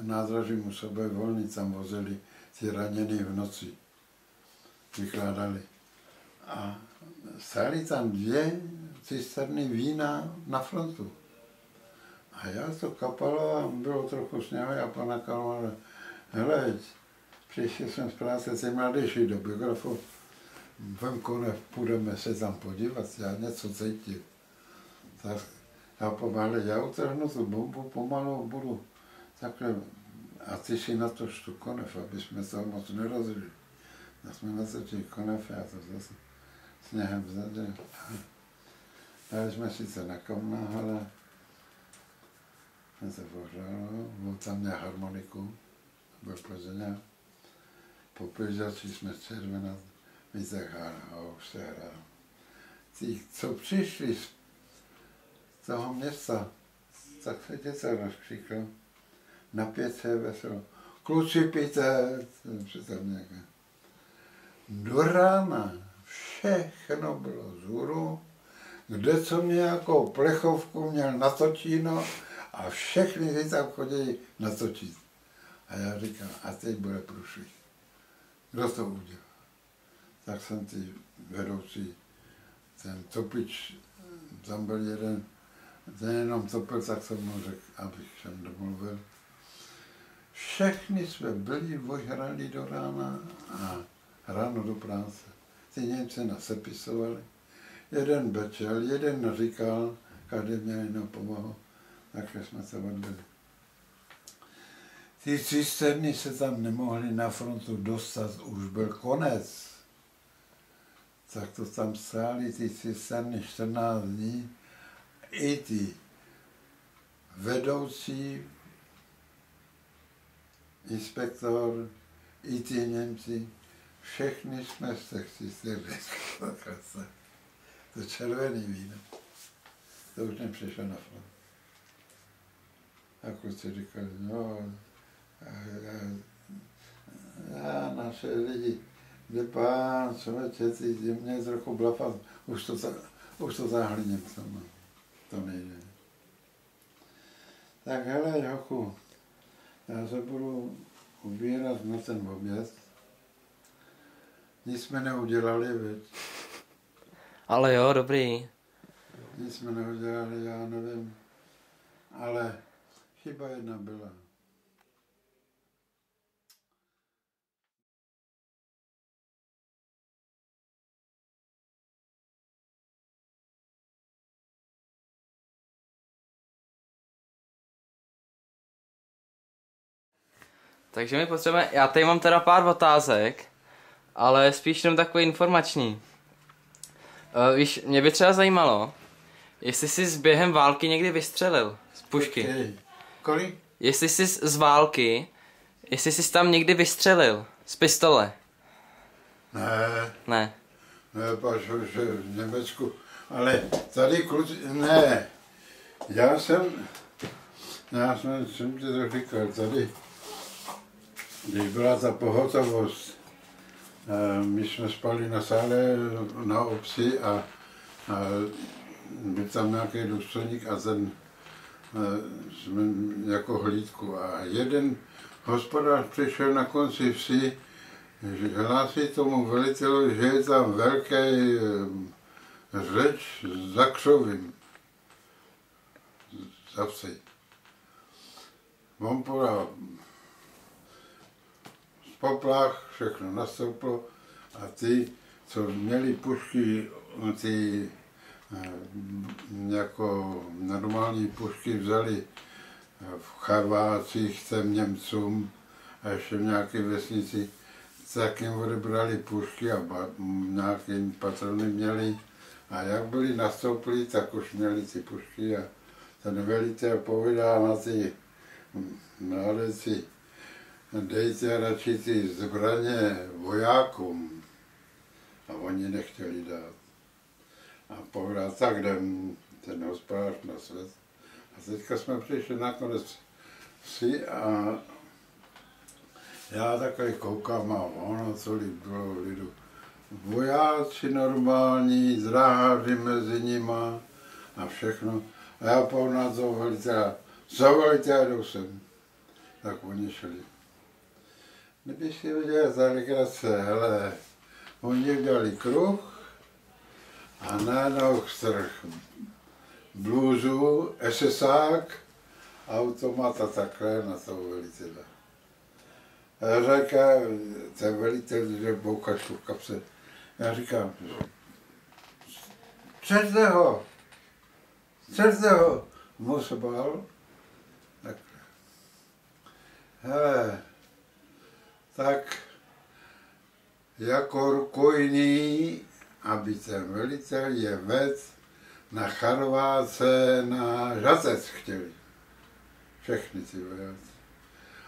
nádraží musel být volný, tam vozili ty raněný v noci, vykládali. A stály tam 2 cisterny vína na frontu. A já to kapalo a bylo trochu sněhu a pana Kalmara, hele, přišel jsem z práce, ty mladejší do biografu, vem konev, půjdeme se tam podívat, já něco cítím. Tak já pomáhli, já utrhnu tu bombu, pomalu budu takhle, a ty si natoč tu konev, aby jsme to moc nerozili. Tak jsme natočili konev, já to zase sněhem vzadil. Dali jsme si to na komnáhle, jsme se pohřálo, byl tam měl harmoniku, byl Plzeňák. Po Plzeňáci jsme červenat, vyzahál a už se hrál. Ti, co přišli z toho města, tak se něco rozkřiklo. Na 5 se veselo. Kluci, pijte, přitom nějaké. Do rána všechno bylo vzhůru, kde co nějakou plechovku měl natočíno a všechny si tam chodí natočit. A já říkám, a teď bude průšvih. Kdo to udělal? Tak jsem ty vedoucí, ten topič, tam byl jeden, ten jenom topil, tak jsem mu řekl, abych všem domluvil. Všechny jsme byli ožrali do rána a ráno do práce. Ty Němci nás sepisovali. Jeden bečel, jeden říkal, každý měl jinou pomohu. Takže jsme se odbyli. Ty cisterny se tam nemohly na frontu dostat, už byl konec. Tak to tam stály ty cisterny 14 dní. I ty vedoucí, inspektor, i ty Němci, všechny jsme z těch cisterny. To červený víno. to už nepřišel na front. A kluci říkali, no, já naše lidi, kde pán, člověče, ty mě trochu blafat, už to záhli Němcema, to nejde. Tak hele, Joku, já se budu ubírat na ten oběd. Nic jsme neudělali, viď? Ale jo, dobrý. Nic jsme neudělali, já nevím, ale chyba jedna byla. Takže my potřebujeme, já tady mám teda pár otázek, ale spíš jenom takový informační. Víš, mě by třeba zajímalo, jestli jsi během války někdy vystřelil z pušky. Okay. Kolik? Jestli jsi z války, jestli jsi tam někdy vystřelil z pistole. Ne. Ne. Ne, pač že v Německu, ale tady kluci, ne. Já jsem ti to říkal, tady, když byla ta pohotovost, my jsme spali na sále na obci a byl tam nějaký důstojník a ten jsme jako hlídku. A jeden hospodář přišel na konci vsi, že hlásí tomu veliteli, že je tam velký řeč za křovím. Za vsi. On podal z poplach, všechno nastoupilo a ty, co měli pušky, ty jako normální pušky vzali v Charvácích těm Němcům a ještě v nějaké vesnici, tak jim odebrali pušky a nějaké patrony měli. A jak byli nastoupili, tak už měli ty pušky a ten velitel povídá na ty mládeci, dejte radši ty zbraně vojákům. A oni nechtěli dát. A povídá, tak jdem ten hospodář na svět. A teďka jsme přišli nakonec vsi a já takový koukám a ono, co bylo lidu. Vojáci normální, dráháři mezi nima a všechno. A já půjdu na toho velitele, zavolejte a jdou sem. Tak oni šli. Kdybych si viděl za legrace, hele, oni udělali kruh a najednou strh blůzu, SSák, automat a takhle na toho velitele. A já říkám, ten velitel, že bouchačku v kapse, já říkám, střelte ho, mu se bál, tak, hele, tak jako rukojný, aby ten velitel je ved na Charváce, na Žatec chtěli. Všechny ty vojáci.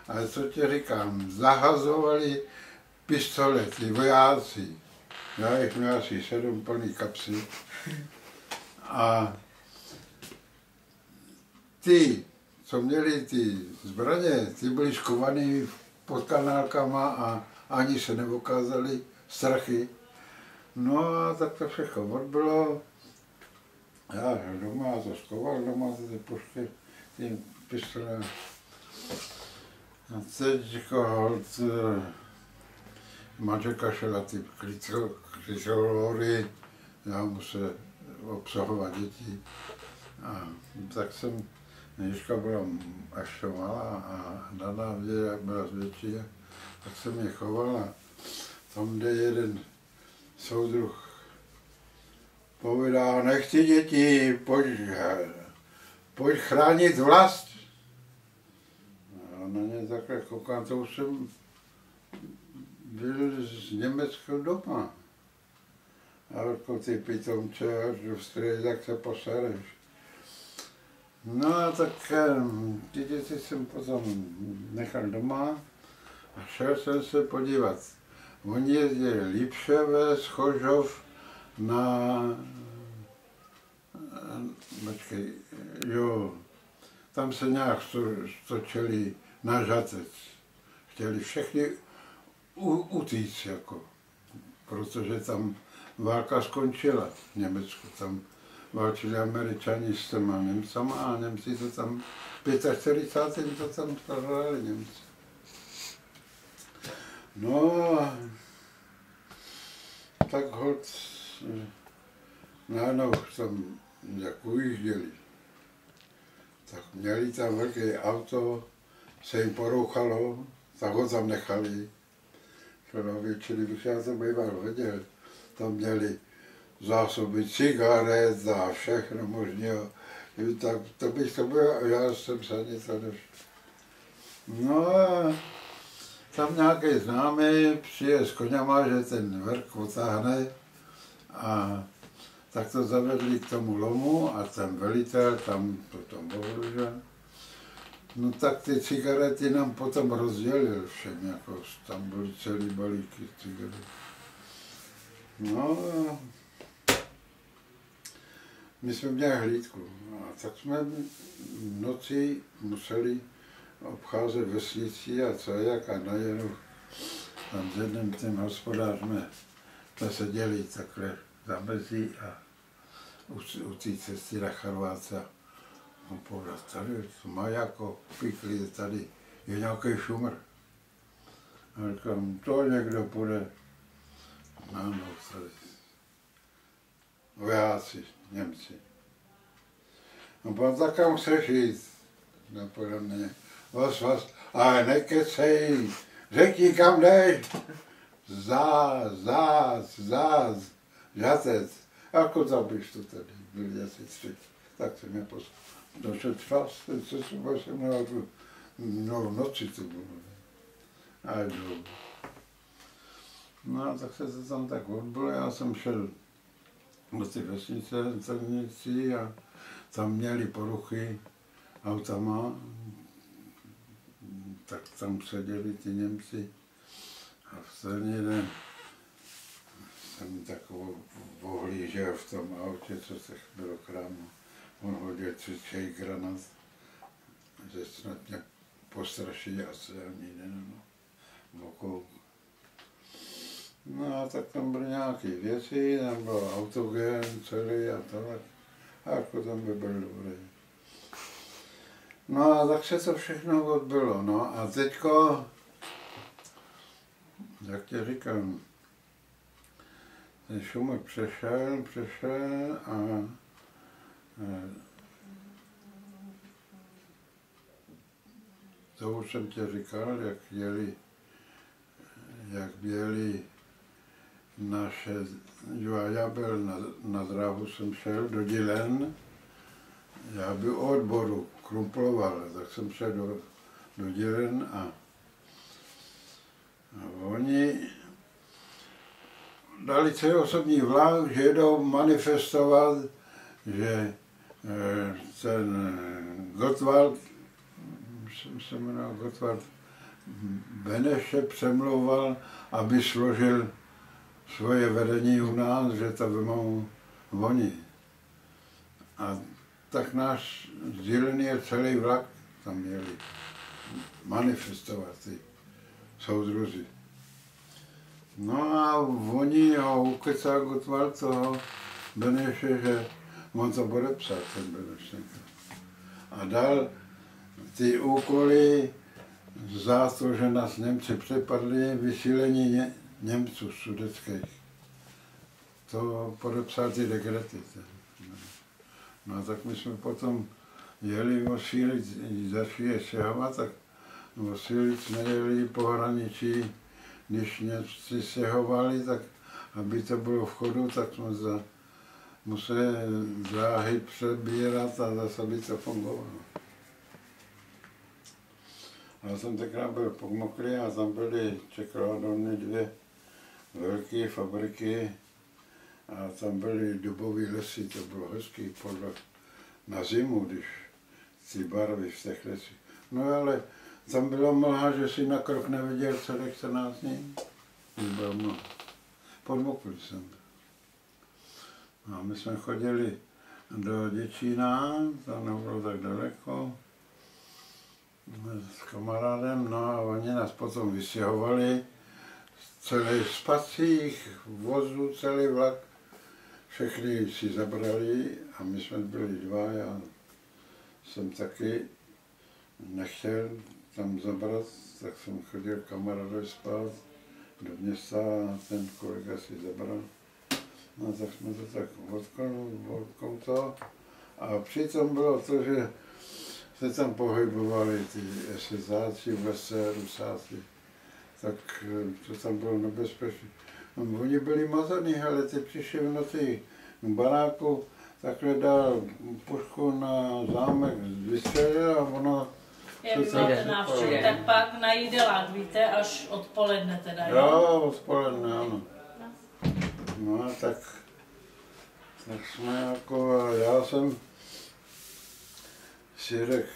Ale co ti říkám, zahazovali pistole, ty vojáci. Já jich měl asi 7 plný kapsy. A ty, co měli ty zbraně, ty byly škovaný pod kanálkama a ani se neukázali strachy. No a tak to všechno odbylo. Já doma to skoval, doma ty pušky, ty pistole. A teď jako manželka šla ty krycolory, já musel obsahovat děti. A tak jsem, Ježka byla ještě malá a Dana byla větší, tak jsem je chovala. Tam jde jeden soudruh, povídá, nechci děti, pojď chránit vlast. A na ně takhle koukám, to už jsem byl z Německa doma. A jako ty pitomče, až do stry, tak se posereš. No a tak ty děti jsem potom nechal doma a šel jsem se podívat. Oni jezdili Lipševe z Chožov počkej, jo, tam se nějak stočili na žatec. Chtěli všechny utíct, jako, protože tam válka skončila v Německu. Tam válčili Američani s těma Němcama a Němci to tam 45. to tam zpravovali Němci. No a tak hod najednou tam jak ujížděli, tak měli tam velké auto, se jim porouchalo, tak ho tam nechali. Čili bych já to býval věděl, tam měli zásoby cigaret a všechno možného. Tak to bych to byl, já jsem se ani to nešel. No a tam nějaký známý přijde s koněma, že ten vrk otáhne a tak to zavedli k tomu lomu a ten velitel tam potom bohužel. No tak ty cigarety nám potom rozdělil všem, jako tam byly celý balíky cigaret. No a my jsme měli hlídku a tak jsme v noci museli obcházet vesnici a co jak a najednou tam s jedním tím hospodářem jsme seděli takhle za mezí a u té cesty na Chorváta. On povedal, tady to má jako píkli, tady je nějaký šumr. A říkám, to někdo půjde. Ano, tady. Vojáci, Němci. On povedal, tak kam chceš jít? Napadl mě. Vás, ale nekecej, řekni kam jdeš. Zás, žatec. Jako zabiješ to tady, byli asi 3. Tak jsem je poslal. Došel čas, se jsem měl no, v noci to bylo. A jdu. No a tak se to tam tak odbylo, já jsem šel do ty vesnice celnici a tam měli poruchy autama, tak tam seděli ty Němci a v ten jeden jsem takovou ohlížel v tom autě, co se bylo krámu. On hodil 3 granát, že snad mě postraší asi ani ne, bokou. No a tak tam byly nějaké věci, tam byl autogen celý a tohle. A jako tam by byl dobrý. No a tak se to všechno odbylo. No a teďko, jak tě říkám, ten šumr přešel a to už jsem tě říkal, jak jeli naše, já byl na dráhu, jsem šel do Dilen, já byl o odboru, krumploval, tak jsem šel do Dilen a oni dali celý osobní vlak, že jedou manifestovat, že ten Gottwald, se jmenoval Gottwald Beneše, přemlouval, aby složil svoje vedení u nás, že to vymou oni. A tak náš sdílený celý vlak tam měli manifestovat ty soudruzi. No a oni ho ukecal Gottwald toho Beneše, že on to podepsal, ten Beneš. A dal ty úkoly za to, že nás Němci přepadli, vysílení Němců sudeckých. To podepsal ty dekrety. No a tak my jsme potom jeli Osílic, začali stěhovat, tak Osílic nejeli po hraničí, když Němci stěhovali, tak aby to bylo v chodu, tak jsme museli dráhy přebírat a zase by to fungovalo. Já jsem tenkrát byl pomoklý a tam byly čokoládovny 2 velké fabriky a tam byly dubové lesy, to bylo hezký podle na zimu, když ty barvy v těch lesích. No ale tam bylo mlha, že si na krok neviděl celých 14 dní. Bylo mlha. Podmoklý jsem byl. A my jsme chodili do Děčína, to nebylo tak daleko, s kamarádem, no a oni nás potom vystěhovali, celý spacích vozů, celý vlak, všechny si zabrali a my jsme byli dva, já jsem taky nechtěl tam zabrat, tak jsem chodil kamarádovi spát do města a ten kolega si zabral. No tak jsme to tak odkoutali a přitom bylo to, že se tam pohybovali ty SSáci, Vlese, Rusáci, tak to tam bylo nebezpečné. No, oni byli mazaný, ale ty přišli v noci k baráku, takhle dal pušku na zámek, vystřelil a ono... Jak máte návštěvu, tak pak na jídelák, víte, až odpoledne teda, jo? Jo, odpoledne, ano. No tak jsme jako, já jsem si řekl,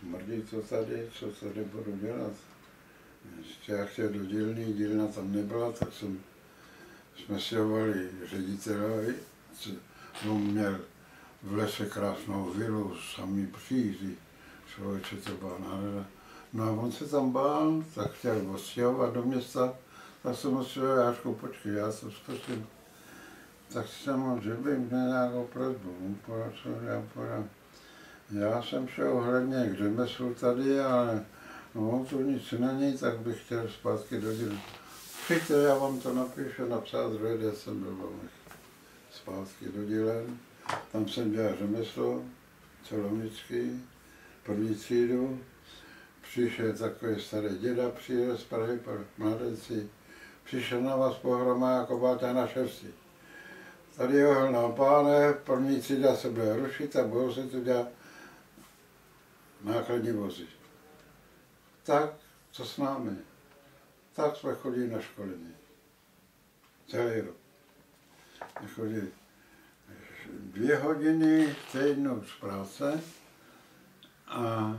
smrdí co tady budu dělat. Ještě já chtěl do dílny, dílna tam nebyla, tak jsme si hovali ředitelovi, on měl v lese krásnou vilu, samý příří, člověče, to byla nádhera. No a on se tam bál, tak chtěl odstěhovat do města, tak jsem mu říkal, Jášku, počkej, já to zkusím. Tak jsem mu řekl, bych měl nějakou prosbu, já podám. Já jsem šel ohledně k řemeslu tady, ale no, tu nic není, tak bych chtěl zpátky do dílny. Přijďte, já vám to napíšu, napsat druhý den jsem byl zpátky do dílen. Tam jsem dělal řemeslo, celovnický, první třídu. Přišel takový starý děda, přijel z Prahy, mladenci. Přišel na vás pohroma jako báťa na šersti. Tady je ohelná páne, první třída se bude rušit a budou se tu dělat nákladní vozy. Tak, co s námi? Tak jsme chodili na školení. Celý rok. Chodili 2 hodiny týdnu z práce a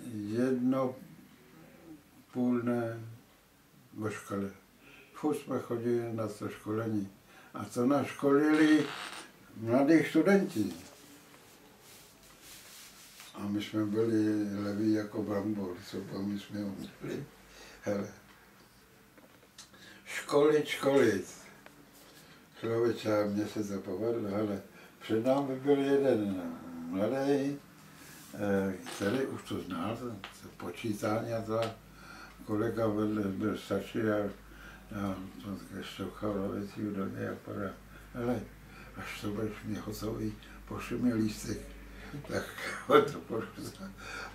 1,5 dne ve škole. Furt jsme chodili na to školení. A to nás školili mladých studentí. A my jsme byli leví jako brambor, co my jsme byli. Hele, školit. Člověče, mně se to povedlo, hele, před námi byl jeden mladý, který už to znal, to počítání a to, kolega vedle byl starší a to šťouchal věcí do něj a povedal, hele, až to budeš mě hotový, pošli mi lístek. Tak to pošlu.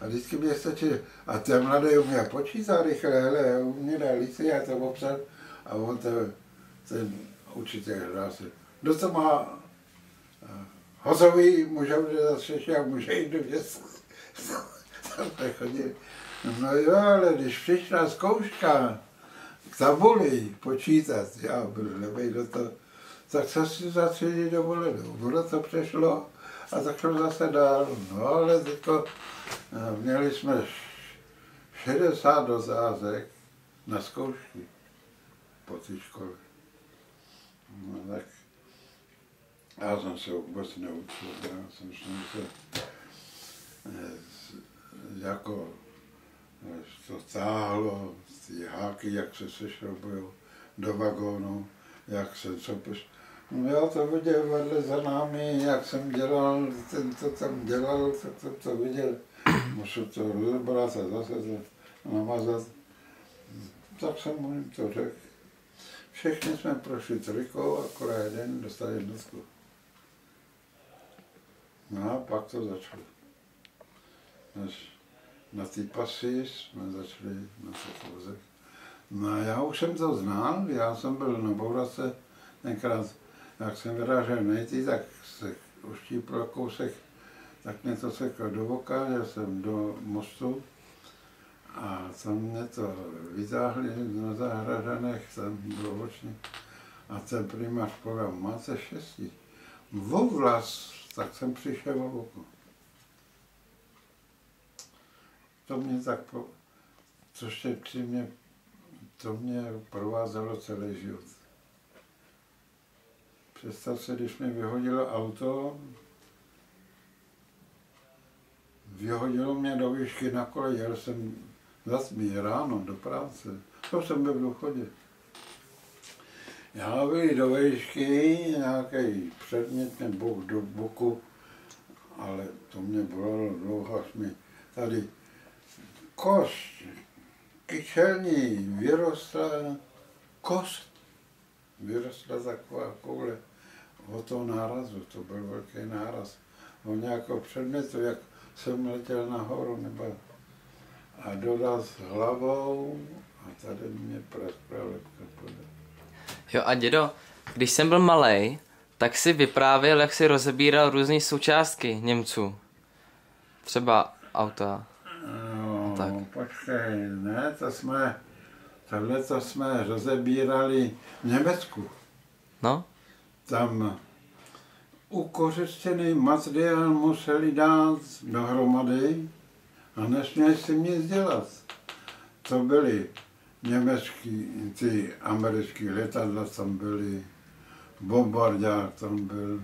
A vždycky mě stačí, a ten mladý uměl počítat rychle, hele, uměl dát lístek, já to obsal a on ten učitel hlásil. Kdo to má hotový, může být zase a může jít do města. No jo, ale když přišla zkouška k tabuli počítat, já byl levej do toho, tak se si za 3 dny dovolenou. Ono to přešlo a tak šlo zase dál. No ale teďko měli jsme 60 otázek na zkoušky po té škole. No tak já jsem se vůbec neučil, já jsem se jako to táhlo, ty háky, jak se sešrobují do vagónu, jak se copeš. No já to viděl vedle za námi, jak jsem dělal, ten to tam dělal, tak to viděl. Musel to rozebrat a zase to namazat. Tak jsem mu to řekl. Všichni jsme prošli triko, akorát jeden dostal 1. No a pak to začalo. Na ty pasy jsme začali na těch vozech. No a já už jsem to znal, já jsem byl na bourace tenkrát, jak jsem vyrážel nejty, tak se uštípl kousek, tak mě to seklo do voka, já jsem do mostu a tam mě to vytáhli na Zahražanech, tam bylo očně. A ten primář povedal, máte štěstí. Vo vlas, tak jsem přišel o oko. To mě tak, to mě provázelo celý život. Představ se, když mi vyhodilo auto, vyhodilo mě do výšky na kole, jel jsem zas ráno do práce. To jsem byl v důchodě. Já byl do výšky, nějaký předmět nebo do boku, ale to mě bolelo dlouho, až mi tady kost kyčelní vyrostla, kost vyrostla taková koule o toho nárazu, to byl velký náraz. O nějakou předmětu, jak jsem letěl nahoru, nebo a doraz hlavou a tady mě pralepka podal. Jo a dědo, když jsem byl malej, tak si vyprávěl, jak si rozebíral různé součástky Němců. Třeba auta. No, tak. Počkej, ne, tohle jsme rozebírali v Německu. No? Tam ukořistěný materiál museli dát dohromady a nesměli si nic dělat. To byly německý, ty americké letadla tam byly, bombardák tam byl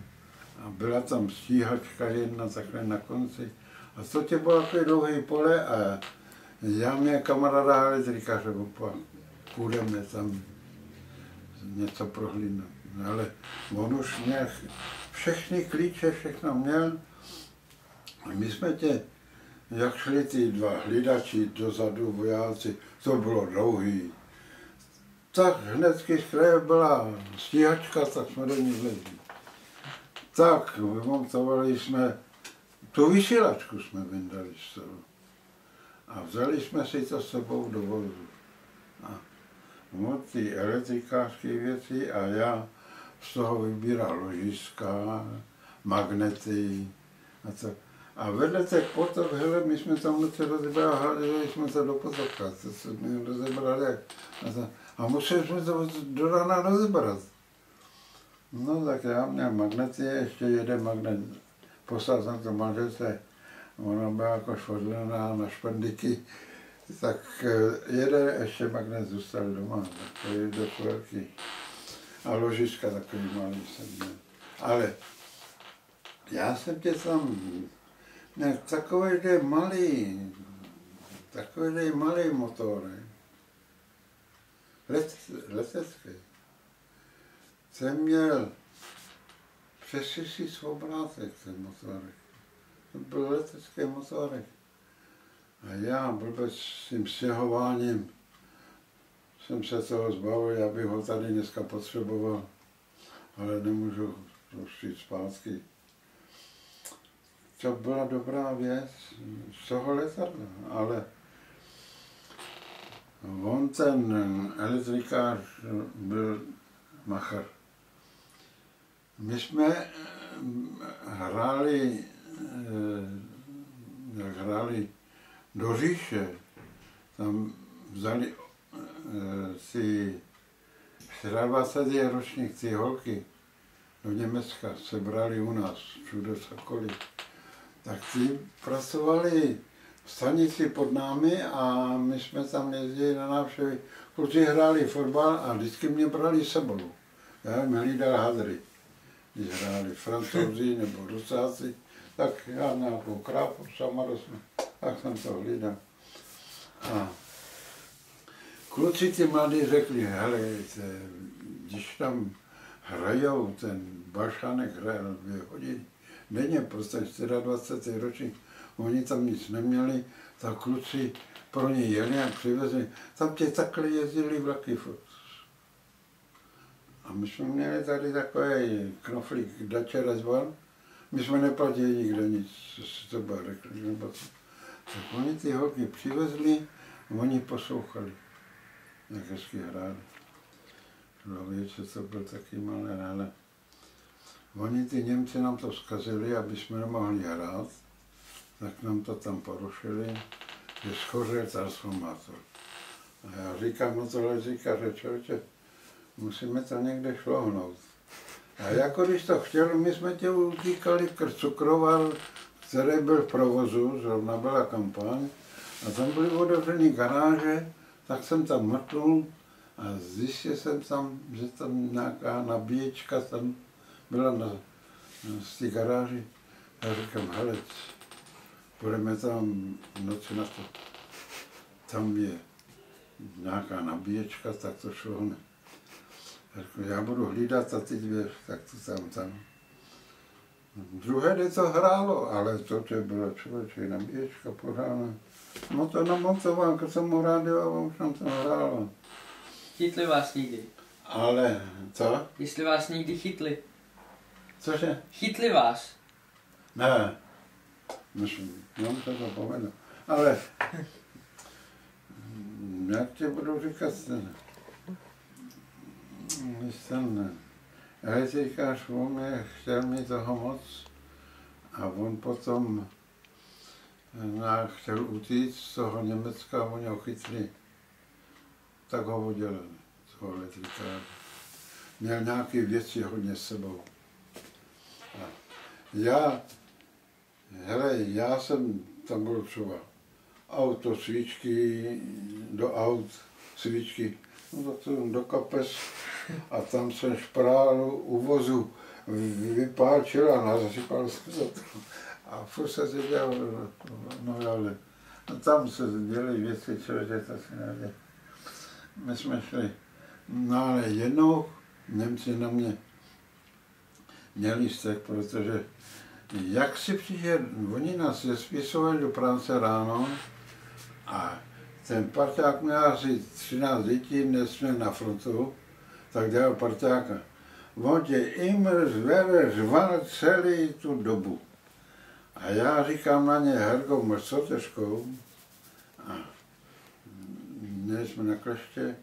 a byla tam stíhačka jedna takhle na konci. A to tě bylo takový dlouhý pole a já mě kamaráda elektrikaře půjdeme tam něco prohlídnout. Ale on už měl všechny klíče, všechno měl. A my jsme jak šli ty dva hlídači dozadu, vojáci, to bylo dlouhý. Tak hnedky z kraje byla stíhačka, tak jsme do ní vlezli. Tak vymontovali jsme, tu vysílačku jsme vyndali z toho. A vzali jsme si to s sebou do vozu. A ty elektrikářské věci a já z toho vybíral ložiska, magnety a to. A vedle těch potok, hele, my jsme tam noci rozebrali, hádali jsme to do potoka, to jsme rozebrali jak. A museli jsme to do rána rozebrat. No tak já měl magnety, ještě jeden magnet, poslal jsem to manželce, ona byla jako švodlená na špendiky, tak jeden ještě magnet zůstal doma, to je dost velký. A ložiska takový malý jsem měl. Ale já jsem tě tam, ne, takový malý motor, letecký. Jsem měl přes 1000 obrátek ten motorek. To byl letecký motorek. A já blbec s tím stěhováním jsem se toho zbavil, já bych ho tady dneska potřeboval, ale nemůžu to přijít zpátky. To byla dobrá věc z toho letadla, ale on ten elektrikář byl machar. My jsme hráli do říše, tam vzali si 24 ročník ty holky do Německa, se brali u nás, všude cokoliv. Tak ty pracovali v stanici pod námi a my jsme tam jezdili na návštěvy. Kluci hráli fotbal a vždycky mě brali s sebou. Já jim hlídal hadry. Když hráli Francouzi nebo Rusáci, tak já nějakou krápu, samarosnu, tak jsem to hlídal. A kluci ty mladí řekli, hele, když tam hrajou, ten Balšánek hrajel 2 hodiny denně, prostě 24. ročník, oni tam nic neměli, tak kluci pro ně jeli a přivezli, tam tě takhle jezdili vlaky. A my jsme měli tady takový knoflík Dacia Resval, my jsme neplatili nikde nic, to byla reklama. Tak oni ty holky přivezli a oni poslouchali, jak hezky hráli. Člověče, to byl taky malé, ale oni ty Němci nám to zkazili, aby jsme nemohli hrát, tak nám to tam porušili, že schořel transformátor. A já říkám, no tohle říká, že člověče, musíme to někde šlohnout. A jako když to chtěl, my jsme tě utíkali k cukrovar, který byl v provozu, zrovna byla kampaň, a tam byly otevřené garáže, tak jsem tam mrknul a zjistil jsem tam, že tam nějaká nabíječka tam byla z té garáži. Já říkám, hele, půjdeme tam noci na to. Tam je nějaká nabíječka, tak to šlo hned. Já budu hlídat a ty dvě, tak to tam. Druhé den to hrálo, ale to bylo člověče nabíječka pořádná. No to namontoval k tomu rádiu a už nám to hrálo. Chytli vás někdy? Ale, co? Jestli vás někdy chytli? Cože? Chytli vás? Ne. Myslím, mám se to povedal. Ale, jak tě budu říkat, ten elektrikář, on chtěl mi toho moc a on potom chtěl utíct z toho Německa a oni ho chytli. Tak ho udělali, toho elektrikáře. Měl nějaké věci hodně s sebou. A já jsem tam byl třeba auto, svíčky, do aut, svíčky, no to do kapes a tam jsem šprál u vozu, vypálčil a nasypal jsem to. A furt se to dělal, no ale tam se dělají věci, člověče, to si nevěděl. My jsme šli, no ale jednou Němci na mě měli vztek, protože jak si přijde, oni nás spisovali do práce ráno a ten parťák měl asi 13 dětí, dnes jsme na frontu, tak dělal parťáka. On tě immer řval celý tu dobu. A já říkám na ně, Hergo, máš co těžkou? A měli jsme na kleště,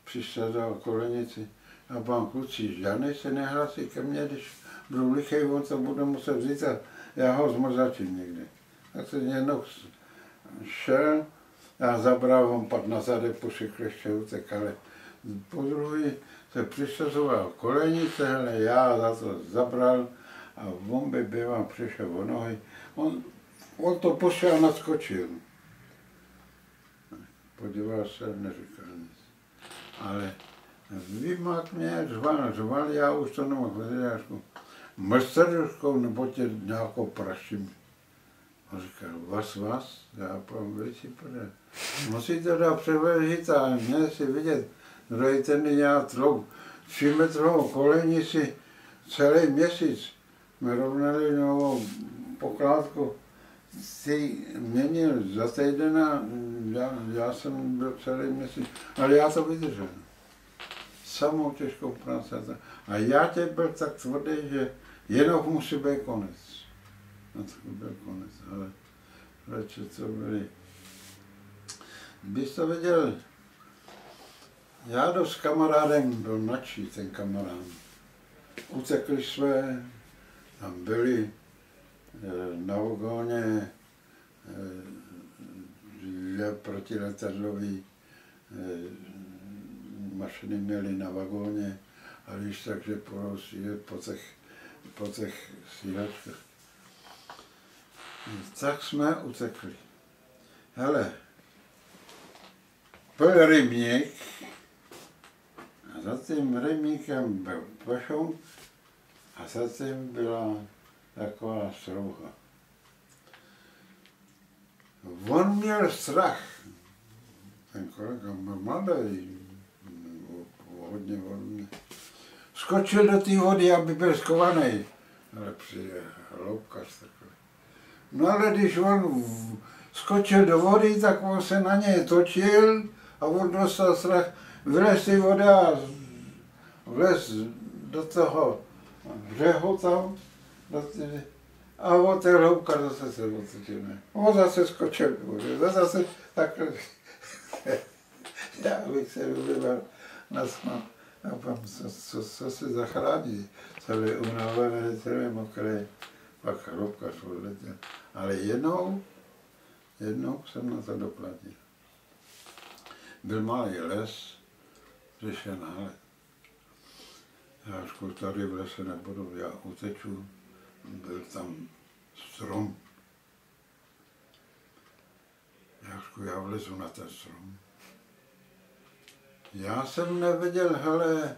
přišel do Kolenici a pán kluci, žádnej se nehlásí ke mně, když budu lichej, on to bude muset vzít a já ho zmrzačím někde. Tak se jednou šel, já zabral, on pak na zadek po kleště utek, ale po druhý se přišazoval Kolenice, hele, já za to zabral a on by býval přišel o nohy. On to pošel a naskočil. Podíval se, neříkal nic. Ale vymák mě, řval, já už to nemohl vědět, mrstrduškou nebo tě nějakou praším. On říkal, vás, já povím, věci půjde. Musíte dát převezit a mě si vidět, druhý ten já 3metrovou Kolenici celý měsíc. Jsme rovnali novou pokládku, si měnil za týden a já jsem byl celý měsíc, ale já to vydržel. Samou těžkou práci. A já tě byl tak tvrdý, že jenom musí být konec. No to byl konec, ale radši to byli. Bys to viděl, já jdu s kamarádem, byl mladší ten kamarád. Utekli jsme, tam byli na vagóně protiletadlový mašiny měli na vagóně a když takže po těch stíhačkách. Tak jsme utekli. Hele, byl rybník a za tím rybníkem byl pešoun a za tím byla taková strouha. On měl strach, ten kolega byl mladý, hodně vodný. Skočil do té vody, aby byl schovaný, ale přijde hloubkař takový. No ale když on skočil do vody, tak on se na něj točil a on dostal strach, vylez z té vody a vlez do toho břehu tam, a on ten hloubkař zase se otočil. On zase skočil do vody, zase takhle. Já bych se vyvíval na snad. A pan, co se zachrání, celý unavený, celý mokrý, pak hloubkař odletěl. Ale jednou jsem na to doplatil. Byl malý les, přišel nálet. Já říkal, tady v lese nebudu, já uteču. Byl tam strom. Já říkal, já vlezu na ten strom. Já jsem nevěděl, hele,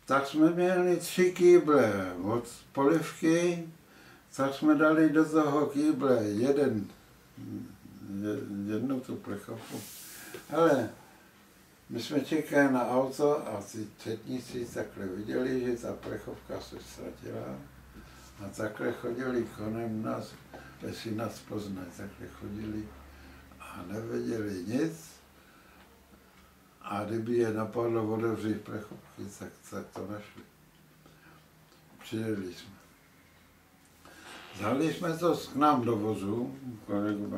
tak jsme měli 3 kýble od polivky, tak jsme dali do toho kýble jednu tu plechovku. Ale my jsme čekali na auto a ty četníci takhle viděli, že ta plechovka se ztratila a takhle chodili kolem nás, jestli nás poznají, takhle chodili a nevěděli nic. A kdyby je napadlo otevřít plechovky, tak to našli. Přijeli jsme. Vzali jsme to k nám do vozu, kolegu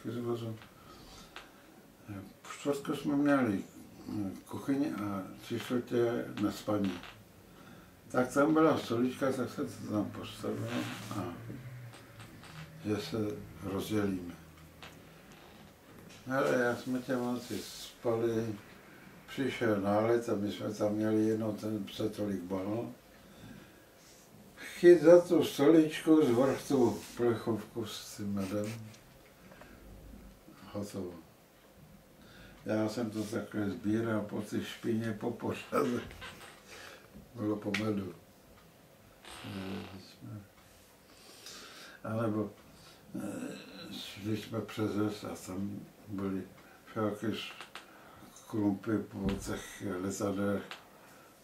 z vozu. V čtvrtku jsme měli kuchyni a 3/4 na spaní. Tak tam byla stolička, tak se to tam postavilo a že se rozdělíme. Ale jak jsme tě moci spali, přišel nálet a my jsme tam měli jenom ten se tolik bál. Chyt za tu stoličku, zvrch tu plechovku s tím medem. Hotovo. Já jsem to takhle sbíral po té špíně, po pořadě. Bylo po medu. Alebo šli jsme přes les a tam byly všaké krumpy po těch letadlech.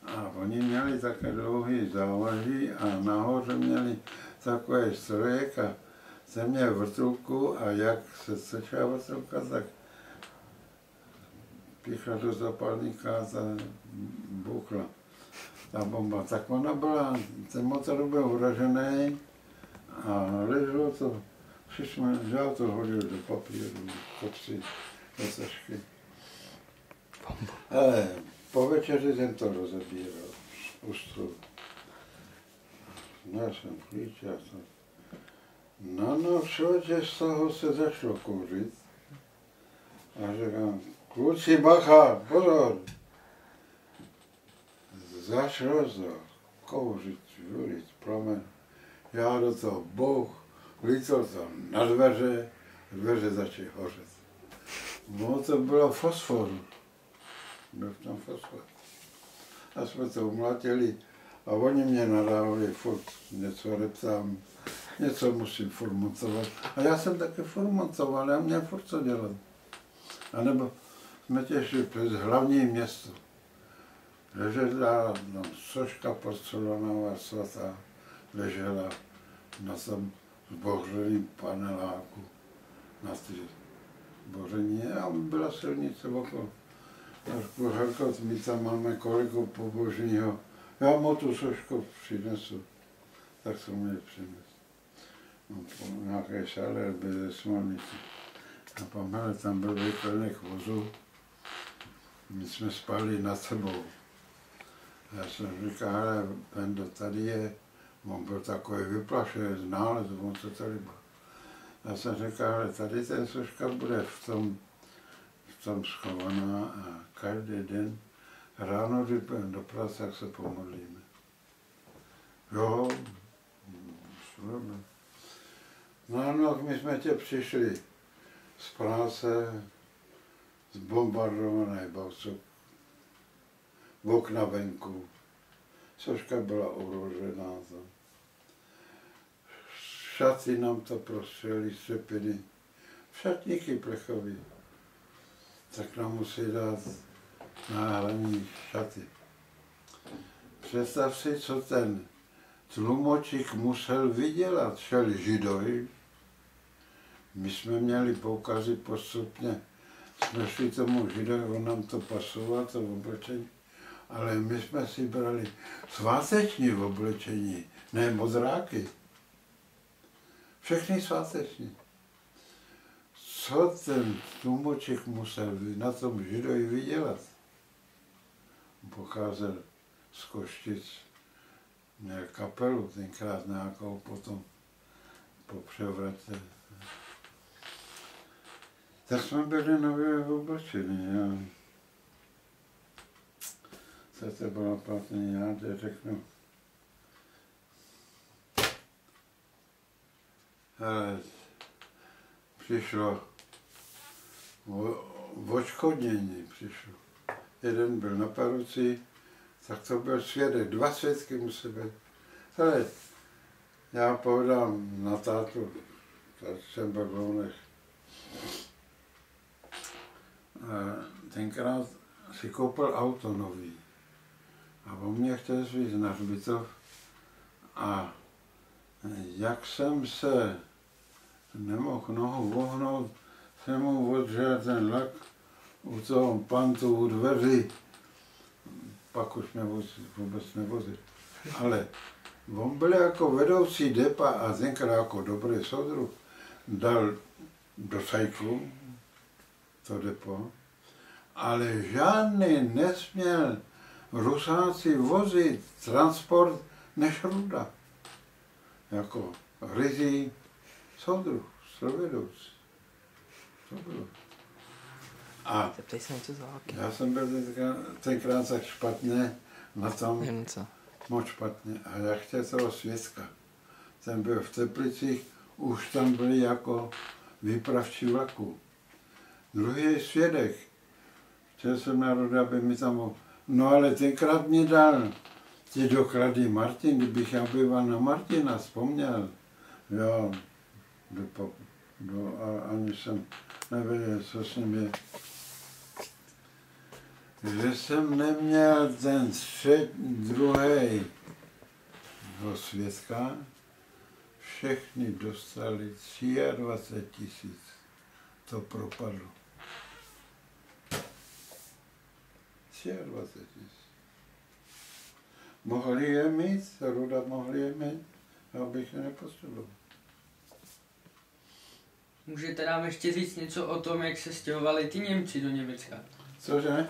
A oni měli také dlouhý závaží a nahoře měli takový strojek a jsem měl vrtulku a jak se sečela vrtulka, tak píchla do zapalníka a ta bouchla ta bomba. Tak ona byla, ten motor byl uražený a leželo to, přišli žál to hodil do papíru, kopři, do tašky. Ale po večeři jsem to rozebíral z ústru. Měl jsem klíč a to. No, člověče, z toho se začalo kouřit. A říkám, kluci, bacha, pozor. Začalo to kouřit, žulit, plamen. Já do toho bouch, lítal tam na dveře, dveře začaly hořet. No, to bylo fosfor. Byl tam fosfor. A jsme to umlatili a oni mě nadávali, furt něco reptám, něco musím furt montovat. A já jsem taky furt montoval, já měl furt co dělat. A nebo jsme těšili přes hlavní město. Ležela no, soška porcelánová svatá, ležela na tom zbořeném paneláku, na ty zboření a byla silnice okolo. Trošku Helko, my tam máme kolegu pobožního, já mu tu sošku přinesu, tak jsem mě přines. No, nějaké šále bez smolnice. A pamele tam byl vyklněk vozu, my jsme spali nad sebou. Já jsem říkal, hele, Pendo, tady je, on byl takový vyplašený, nález, on se tady byl. Já jsem říkal, hele, tady ten soška bude v tom schovaná a každý den ráno, když půjdeme do práce, tak se pomodlíme. Jo, no, my jsme tě přišli z práce, zbombardovaný Baucok, okna venku, soška byla ohrožená. Šaty nám to prostřeli, střepiny, šatníky plechový. Tak nám musí dát náhradní šaty. Představ si, co ten tlumočík musel vydělat, šel Židovi. My jsme měli poukazy postupně, jsme šli tomu Židovi, on nám to pasoval, to oblečení, ale my jsme si brali sváteční oblečení, ne modráky. Všechny sváteční. Co ten tlumočík musel na tom Židovi vydělat? Pocházel z Koštic, měl kapelu tenkrát nějakou potom po převratě. Tak jsme byli nově oblečení. Co to bylo platný, já teď řeknu. Ale přišlo odškodnění přišlo. Jeden byl na paruci, Tak to byl svědek, 2 svědky musí být. Hele, já povedám na tátu, tady jsem byl v Lounech. Tenkrát si koupil auto nový. A on mě chtěl svít na hřbitov. A jak jsem se nemohl nohu vohnout, jsem mu odřel ten lak u toho pantu u dveří. Pak už mě vůbec nevozil. Ale on byl jako vedoucí depa a tenkrát jako dobrý soudruh dal do sajklu to depo, ale žádný nesměl Rusáci vozit transport než ruda. Jako ryzí soudruh, strojvedoucí. To bylo. A já jsem byl tenkrát tak špatně na tom, moc špatně. A já chtěl toho svědka. Ten byl v Teplicích, už tam byli jako výpravčí vlaku. Druhý svědek. Chtěl jsem na rodu, aby mi tam mohl. No ale tenkrát mě dal ty doklady Martin, kdybych já býval na Martina, vzpomněl. Jo, ani jsem nevěděl, co s ním je. Že jsem neměl ten druhý svědka, všechny dostali 23 000. To propadlo. 23 000. Mohli je mít, Ruda mohli je mít, abych je nepostupoval. Můžete nám ještě říct něco o tom, jak se stěhovali ty Němci do Německa? Cože?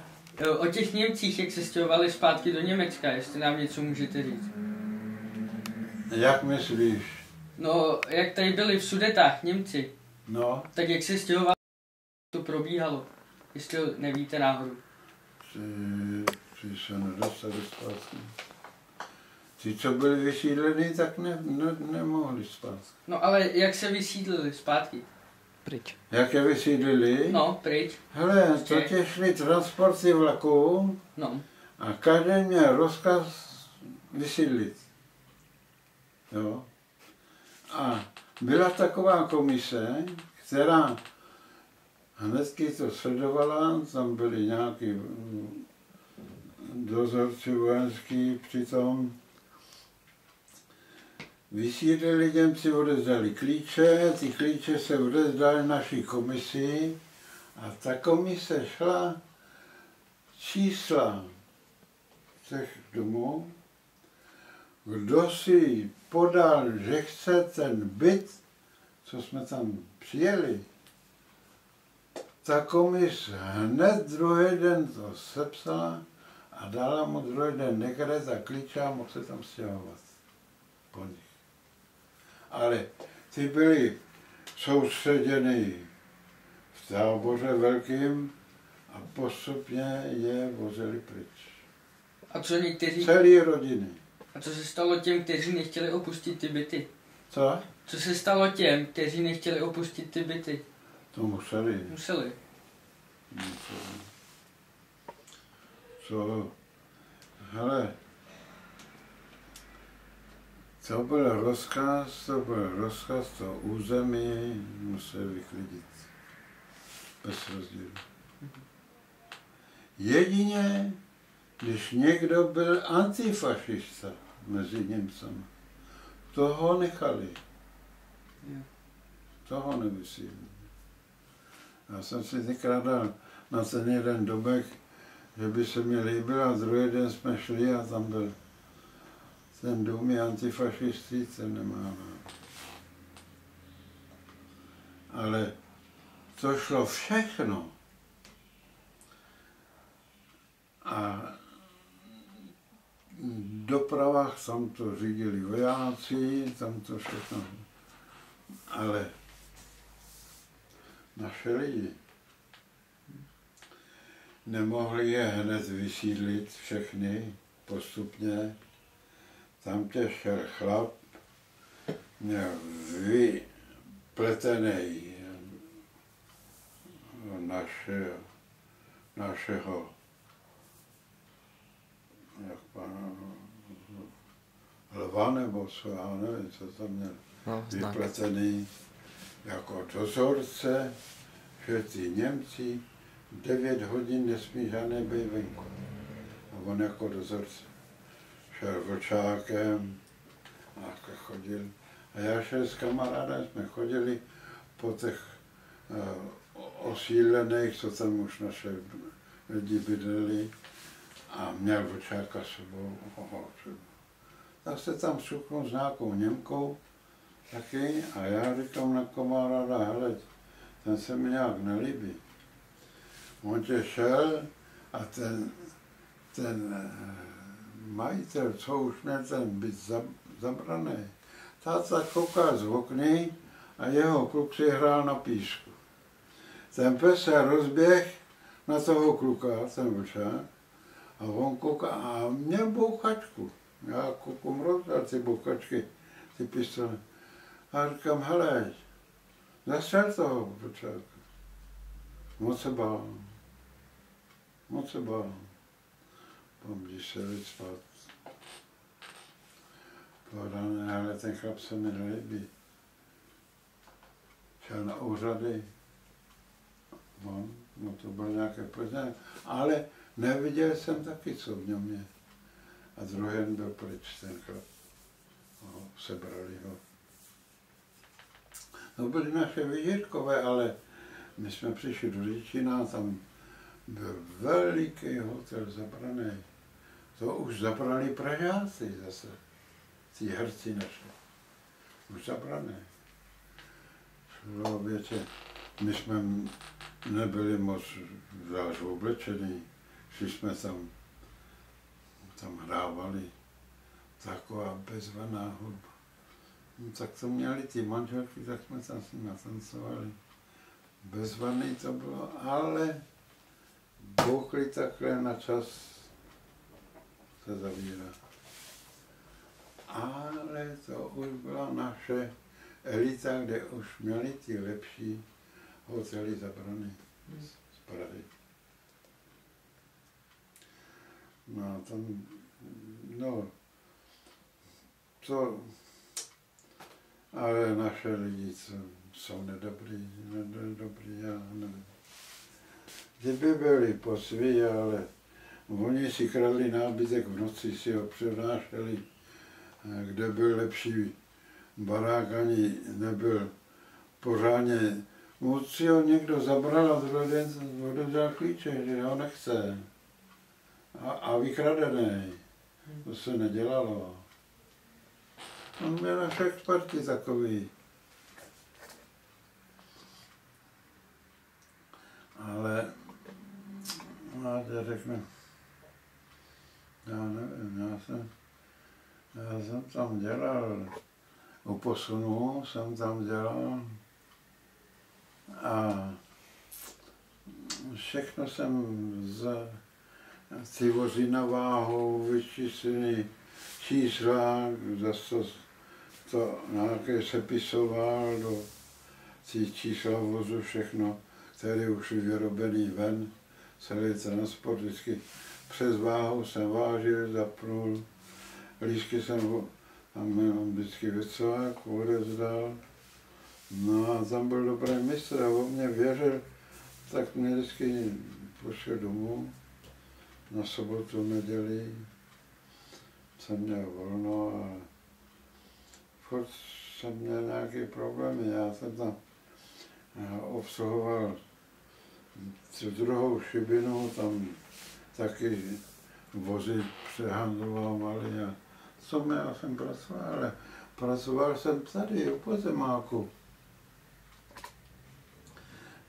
O těch Němcích, jak se stěhovali zpátky do Německa, jestli nám něco můžete říct. Jak myslíš? No, jak tady byli v Sudetách Němci, No. tak jak se stěhovali, to probíhalo, jestli nevíte náhodou. Ty se nedostali zpátky. Ti, co byli vysídleni, tak nemohli zpátky. No ale jak se vysídlili zpátky? Pryč. Jak je vysídlili? No, pryč. Hele, to tě šli transporty vlaků No. a každý měl rozkaz vysídlit. Jo. A byla taková komise, která hnedky to sledovala, tam byli nějaký dozorci vojenský přitom. Vysídlili Němci, odezdali klíče, ty klíče se odezdaly naší komisi a ta komise šla čísla těch domů, kdo si podal, že chce ten byt, co jsme tam přijeli, ta komise hned druhý den to sepsala a dala mu druhý den dekret a klíče a mohl se tam stěhovat po nich. Ale ty byly soustředěny v táboře velkým a postupně je vozili pryč. A co někteří... Celý rodiny. A co se stalo těm, kteří nechtěli opustit ty byty? Co? Co se stalo těm, kteří nechtěli opustit ty byty? To museli. Museli. Co? Hele, to byl rozkaz, to území museli vyklidit. Bez rozdílu. Jedině, když někdo byl antifašista mezi Němcami, toho nechali. Toho nevysílili. Já jsem si tenkrát dal na ten jeden domek, že by se mi líbil a druhý den jsme šli a tam byl ten dům je antifašistí, ten nemá. Ale to šlo všechno. A v dopravách tam to řídili vojáci, tam to všechno. Ale naše lidi nemohli je hned vysídlit všechny postupně. Tam tě šel chlap, měl vypletený našeho jak pan lva nebo co, já nevím, co tam měl, vypletený jako dozorce, že ty Němci 9 hodin nesmí žádný být venku. A on jako dozorce šel vlčákem a chodil. A já šel s kamarádem, jsme chodili po těch osídlených, co tam už naše lidi bydleli, a měl vlčáka s sebou. Tak se tam šuknul s nějakou Němkou taky a já říkám na kamaráda, hele, ten se mi nějak nelíbí. On tě šel a ten majitel, co už měl ten byt zabraný, táta koukal z okny a jeho kluk si hrál na písku. Ten pes se rozběh na toho kluka, ten vlčák, a on kouká a měl bouchačku. Já koukám rozdal ty bouchačky, ty pistole. A říkám, hele, zastřel toho vlčáka. Moc se bál. Moc se bál. Potom, když se jít spát. Povedal, ale ten chlap se mi nelíbí. Šel na úřady. No to bylo nějaké poznání. Ale neviděl jsem taky, co v něm je. A druhý den byl pryč, ten chlap. Sebrali ho. No byly naše vyžitkové, ale my jsme přišli do Děčína, tam byl veliký hotel zabraný. To už zabrali Pražáci zase, ty herci naše. Už zabrané. Člověče, my jsme nebyli moc zvlášť oblečení, šli jsme tam hrávali, taková bezvaná hudba. No, tak to měli ty manželky, tak jsme tam s nimi tancovali. Bezvaný to bylo, ale bouchli takhle na čas se zavírá. Ale to už byla naše elita, kde už měli ty lepší hotely zabrané z Prahy. No tam, no, to, ale naše lidi jsou nedobrý, já nevím. Kdyby byli posví, ale oni si kradli nábytek v noci, si ho přenášeli, kde byl lepší barák, ani nebyl pořádně. Moc si ho někdo zabral a druhý den odevřel klíče, že ho nechce. A vykradený. To se nedělalo. On byl naše experti takový. Ale, já ti řeknu, já nevím, já jsem tam dělal, u posunu jsem tam dělal a všechno jsem ty vozy na váhu, vyčíslený čísla, zase to nějaké sepisoval do těch čísla vozu, všechno, které už je vyrobený ven, celý transport, vždycky přes váhu jsem vážil, zapnul, lístky jsem tam vždycky vycvák, odezdal. No a tam byl dobrý mistr a on mě věřil, tak mě vždycky pošel domů na sobotu, neděli. Jsem měl volno a furt jsem měl nějaké problémy. Já jsem tam obsluhoval tu druhou šibinu, tam taky vozy přehandlovali a co já jsem pracoval, ale pracoval jsem tady u Pozemáku.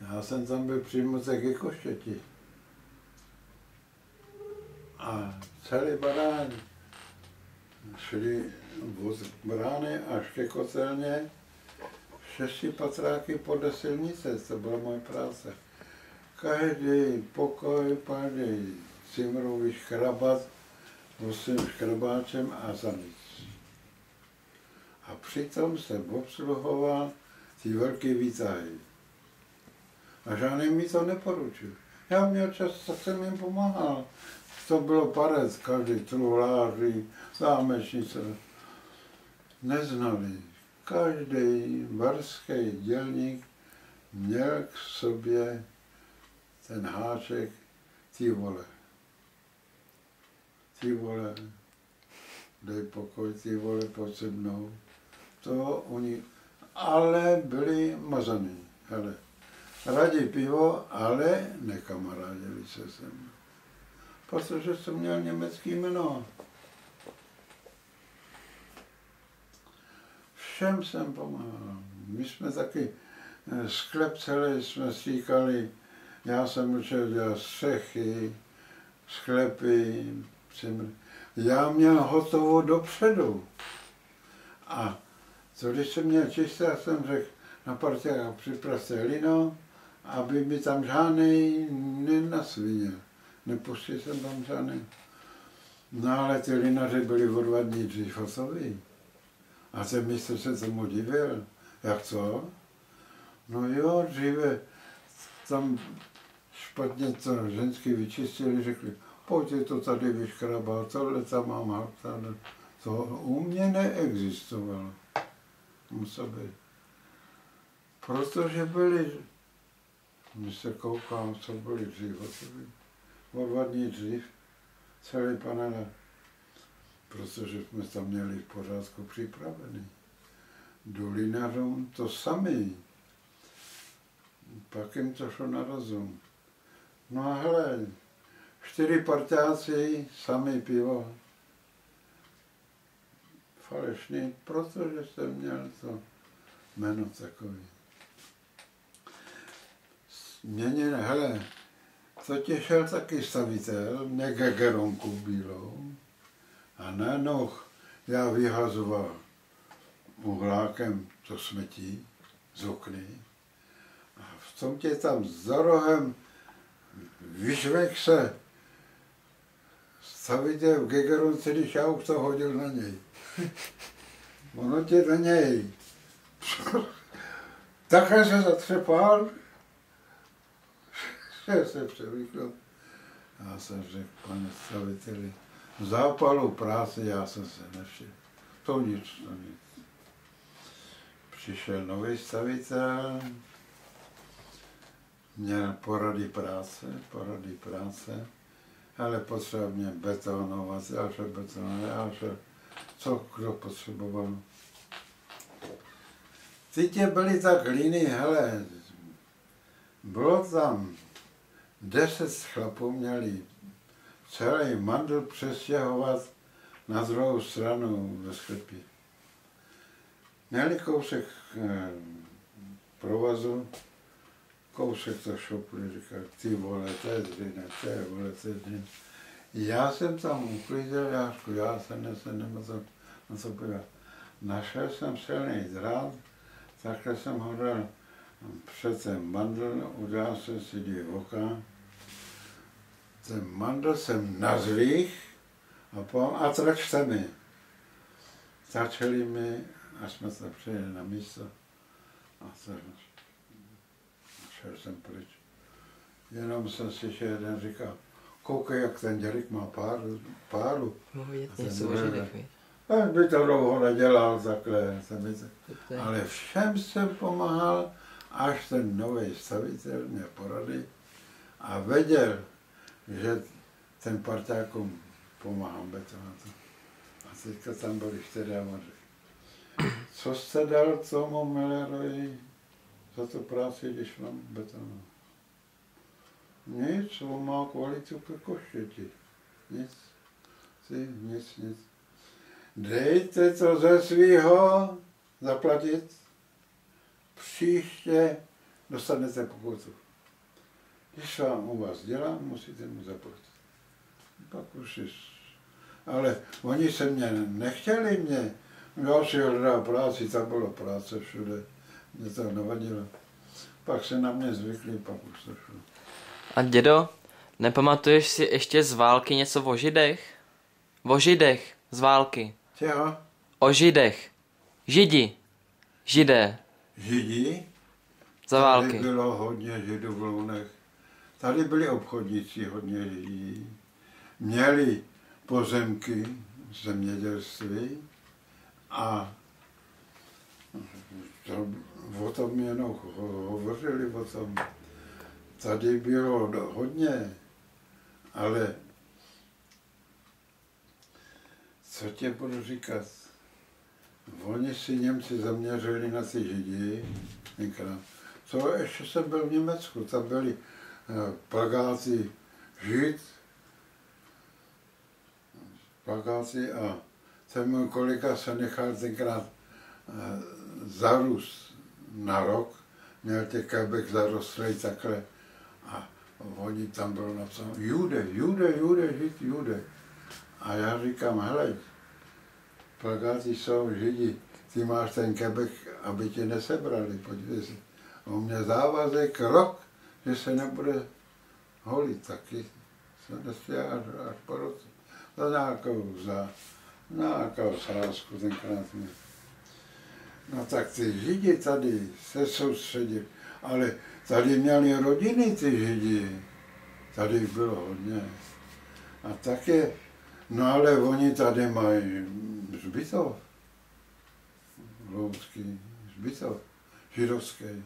Já jsem tam byl přímo ke Koštěti. A celý barán šli od brány až ke kotelně 6 patráky podle silnice, to byla moje práce. Každý pokoj, každý cimrový škrabat, musím škrabáčem a za nic. A přitom jsem obsluhoval ty velké výtahy. A žádný mi to neporučil. Já měl čas, tak jsem jim pomáhal. to bylo parec, každý truhláři, zámečnice. Neznali. Každý barský dělník měl k sobě ten háček ty vole. Ty vole, dej pokoj, ty vole, pojď se mnou. To oni, ale byli mazaný, hele. Radí pivo, ale nekamarádili se se mnou. Protože jsem měl německý jméno. Všem jsem pomáhal. My jsme taky sklep celý jsme stříkali. Já jsem učil dělat střechy, sklepy. Já měl hotovo dopředu. A co když jsem měl čisté, já jsem řekl na parťáka připravte lino, aby mi tam žádnej nenasvinil. Nepustil jsem tam žádný. No ale ty linaři byli o 2 dní dřív hotoví. A ten mistr se tomu divil. Jak co? No jo, dříve tam špatně to ženský vyčistili, řekli, pojďte to tady vyškrabat, tohle tam mám, tady. To u mě neexistovalo. Musel být. Protože byli, my se koukám, co byli dřív hotoví. O 2 dní dřív, celý panel. Protože jsme tam měli v pořádku připravený. Dolinařům to samý. Pak jim to šlo na rozum. No a hele, 4 parťáci, samý pivo. Falešný, protože jsem měl to jméno takový. Změnil, hele, to těšil taky stavitel, mě gegeronku bílou. A najednou já vyhazoval uhlákem to smetí z okny. A v tom tě tam za rohem vyšvek se stavitel v gegeronce, když já už to hodil na něj. Ono tě na něj. Takhle se zatřepal, že se převlíkl. Já jsem řekl, pane staviteli, v zápalu práce já jsem se nevšiml. To nic. Přišel nový stavitel, měl porady práce, ale potřeba mě betonovat, já šel betonovat, co kdo potřeboval. Ty tě byly tak líný, hele, bylo tam 10 chlapů měli celý mandl přestěhovat na druhou stranu ve sklepě. Měli kousek provazu, kousek to šopli, říkal, ty vole, to je dřina, to je vole, to je dřina. Já jsem tam uklidil Jášku, já jsem nemohl na to podívat. Našel jsem silný drát, takhle jsem ho dal před ten mandl, udělal jsem si 2 oka. Ten mandl jsem nazvih a tračte mi. Tračeli mi a jsme se přijeli na místo. A šel jsem pryč. Jenom jsem si ještě jeden říkal, koukej, jak ten dělík má páru. Tak by to dlouho nedělal takhle. Ale všem jsem pomáhal, až ten nový stavitel mě poradil a věděl, že ten parťákům pomáhám betonovat. A teďka tam byli 4 amaři. Co jste dal tomu Millerovi za tu práci, když mám betonovat? Nic, on má kvalitu ke koštěti. Nic. Nic. Dejte to ze svýho zaplatit. Příště dostanete pokutu. Když vám u vás dělám, musíte mu zaplatit. Pak už ale oni se mě nechtěli mě. Já si hledal práci, tam bylo práce všude. Mě to nevadilo. Pak se na mě zvykli, pak už to šlo. A dědo, nepamatuješ si ještě z války něco o Židech? O Židech, z války. Čeho? O Židech. Židé. Židi? Za války. Tady bylo hodně Židů v Lounech. Tady byli obchodníci, hodně Židí. měli pozemky zemědělství a to, o tom jenom hovořili o tom. Tady bylo hodně, ale co tě budu říkat? Oni si Němci zaměřili na ty Židi, tenkrát. Co ještě jsem byl v Německu, tam byli plakáty Žid, plakáty a ten můj kolega se nechal tenkrát zarůst na rok, měl těch kabek zarostlý takhle a oni tam bylo napsáno Jude, Jude, Jude, Žid, Jude. A já říkám, hele, plakáty jsou Židi, ty máš ten kebek, aby tě nesebrali, podívej se. On mě závazek rok, že se nebude holit, taky se nestěl až po roce. Za nějakou srázku tenkrát mě. No tak ty Židi tady se soustředili, ale tady měli rodiny ty Židi, tady bylo hodně. A také, no ale oni tady mají hřbitov, lounský hřbitov, židovský.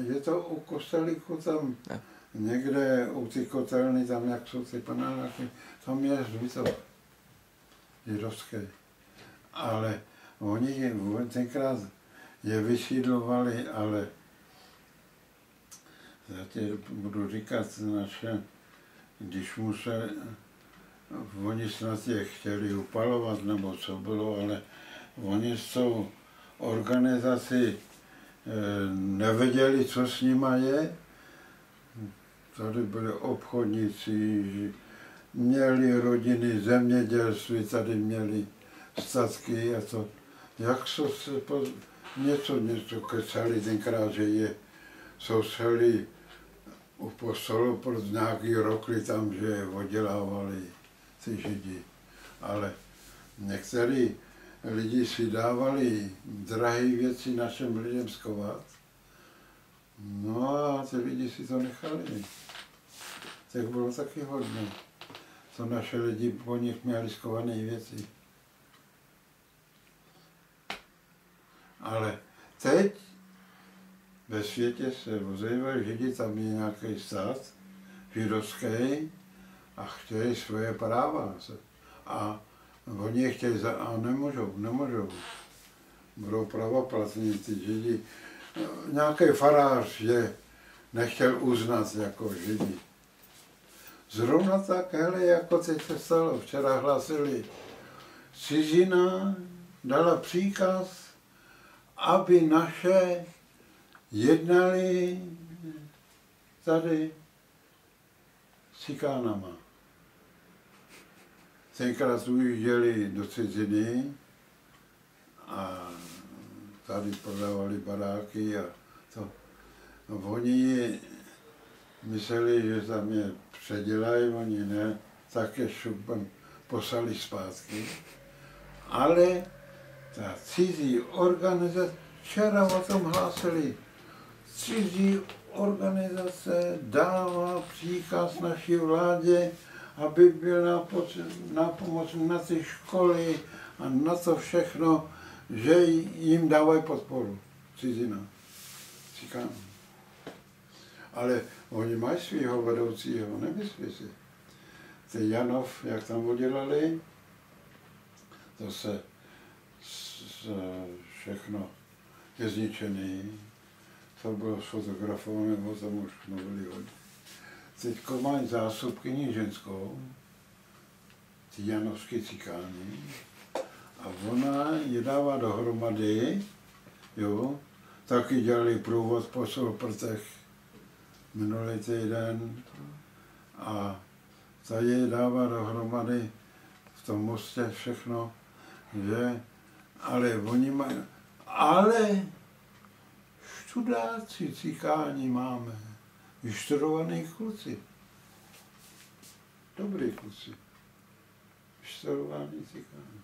Je to u kostelíku tam, někde u ty kotelny, tam jak jsou ty panáky, tam je hřbitov židovský. Ale oni tenkrát je vysídlovali, ale já ti budu říkat naše, když museli, oni snad je chtěli upalovat, nebo co bylo, ale oni s tou organizací nevěděli, co s nima je. Tady byli obchodníci, měli rodiny, zemědělství, tady měli statky a to. Jak jsou se něco kecali tenkrát, že je souseli u postolu pro nějaký rokli tam, že je oddělávali ty Židi. Ale některý lidi si dávali drahé věci našim lidem schovat. No a ty lidi si to nechali. Tak bylo taky hodně. Co naše lidi po nich měli schované věci. Ale teď ve světě se ozývají Židi, tam je nějaký stát židovský a chtějí svoje práva. A oni je chtějí a nemůžou. Budou pravoplatní ty Židi. Nějaký farář je nechtěl uznat jako Židi. Zrovna tak, hele, jako teď se stalo, včera hlásili, cizina dala příkaz, aby naše jednali tady s cikánama. Tenkrát ujížděli do ciziny a tady prodávali baráky a to. No, oni mysleli, že tam je předělají, oni ne, tak je šupem poslali zpátky. Ale ta cizí organizace, včera o tom hlásili, cizí organizace dává příkaz naší vládě, aby byl na pomoc na ty školy a na to všechno, že jim dávají podporu. Cizina. Cikán. Ale oni mají svého vedoucího, nemyslí si. Ty Janov, jak tam udělali, to se všechno je zničený. To bylo sfotografované, o tom už mluvili hodně. Teďko mají zásobkyni ženskou, ty janovské cikány, a ona je dává dohromady, jo, taky dělali průvod po Solprtech minulý týden a ta je dává dohromady v tom mostě všechno, že, ale oni mají, ale študáci cikáni máme, vyštudovaný kluci, dobrý kluci, vyštudovaný cikáni.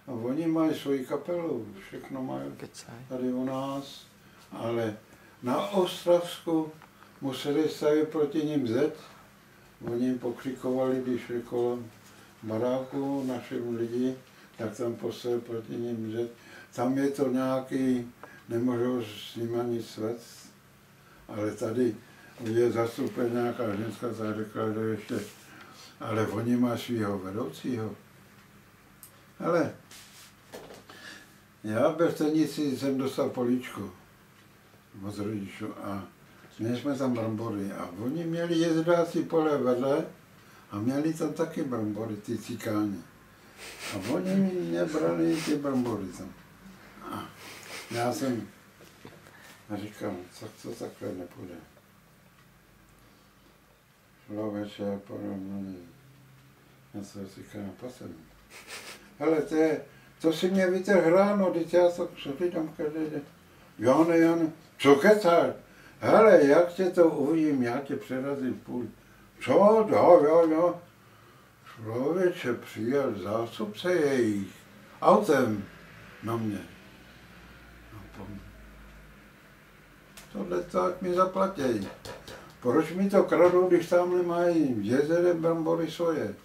A oni mají svoji kapelu, všechno mají tady u nás, ale na Ostravsku museli stavit proti nim zeď, oni pokřikovali, když šli kolem baráku našim lidi, tak tam poslali proti ním, že tam je to nějaký, nemůžou s nima nic svést, ale tady je zastupen nějaká ženská, ta řekla, že ještě, ale oni mají svýho vedoucího. Ale já bez tenici jsem dostal políčko od rodičů a měli jsme tam brambory a oni měli jezdácí pole vedle a měli tam taky brambory, ty cikáni. A oni mě brali ty brambory tam. A já jsem říkal, tak to takhle nepůjde. Člověče a podobně. Já se říkám, pasem. Hele, to si mě vytrh ráno, teď já to říkám každý den. Jane, co kecáš? Hele, jak tě to uvidím, já tě přerazím půl. Co? Jo. Člověče, přijel zástupce jejich autem na mě. Tohle tak mi zaplatí. Proč mi to kradou, když tam nemají v jezere brambory svoje?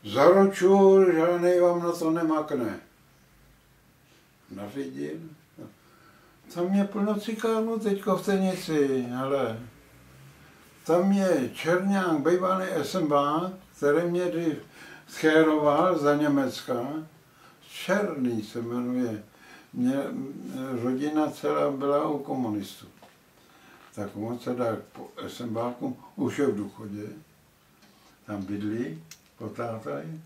Zaručuju, žádnej vám na to nemakne. Nařídil. Tam je plno cikánů teďko v tenici, ale tam je Černák, bývalý SMBák, který mě dřív schéroval za Německa. Černý se jmenuje. Rodina celá byla u komunistů. Tak on se dá po SMBáku, už je v důchodě. Tam bydlí, potátají.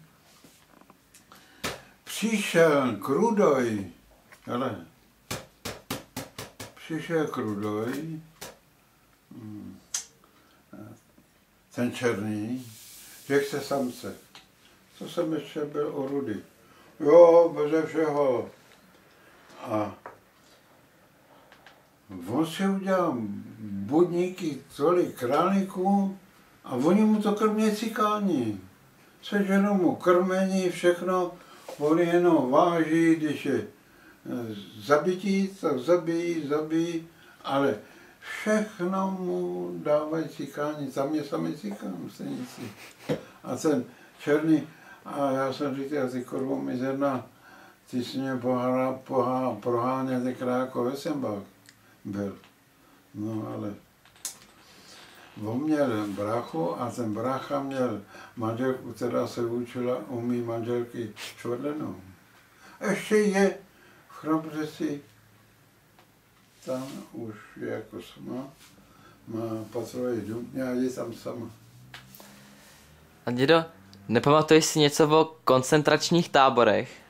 Přišel Krudoj, ale přišel Krudoj, ten černý, řekl se samce. To jsem ještě byl o Rudy. Jo, beze všeho. A on si udělal budníky tolik králíků a oni mu to krmě cikáni. Seženou mu krmení, všechno, on jenom váží, když je zabití, tak zabijí, ale všechno mu dávají cikáni, tam je samý cikán v stenici. A ten černý, a já jsem říkal, ty korvo mizerná, ty jsi mě proháněl tenkrát jako Vesenbach byl. No ale on měl bráchu a ten brácha měl manželku, která se učila u mý manželky Čorlenou. Ještě je v Chrobřeci, tam už je jako sama, má patrový dům a je tam sama. A dědo, nepamatuješ si něco o koncentračních táborech?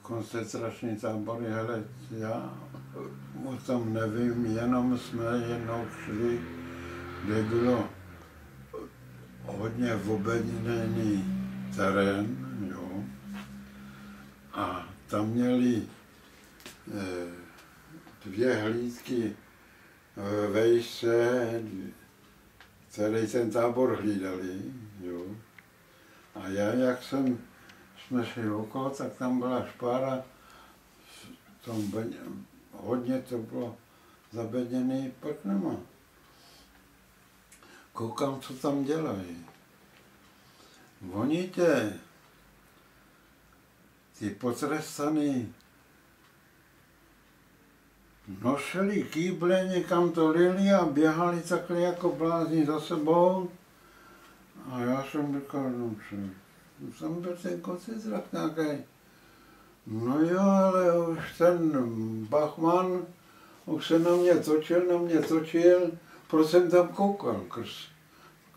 Koncentrační tábory, hele, já o tom nevím, jenom jsme jednou šli, kde bylo hodně obedněný terén, jo, a tam měli 2 hlídky vejše, který ten tábor hlídali, jo, a já, jak jsme šli okolo, tak tam byla špára, hodně to bylo zabedněný prknema. Koukám, co tam dělají. Oni ty potrestaný nosili kýble, někam to lili a běhali takhle jako blázni za sebou. A já jsem říkal, no co, tam byl ten koncentrat nějaký. No jo, ale už ten Bachmann už se na mě točil, proč jsem tam koukal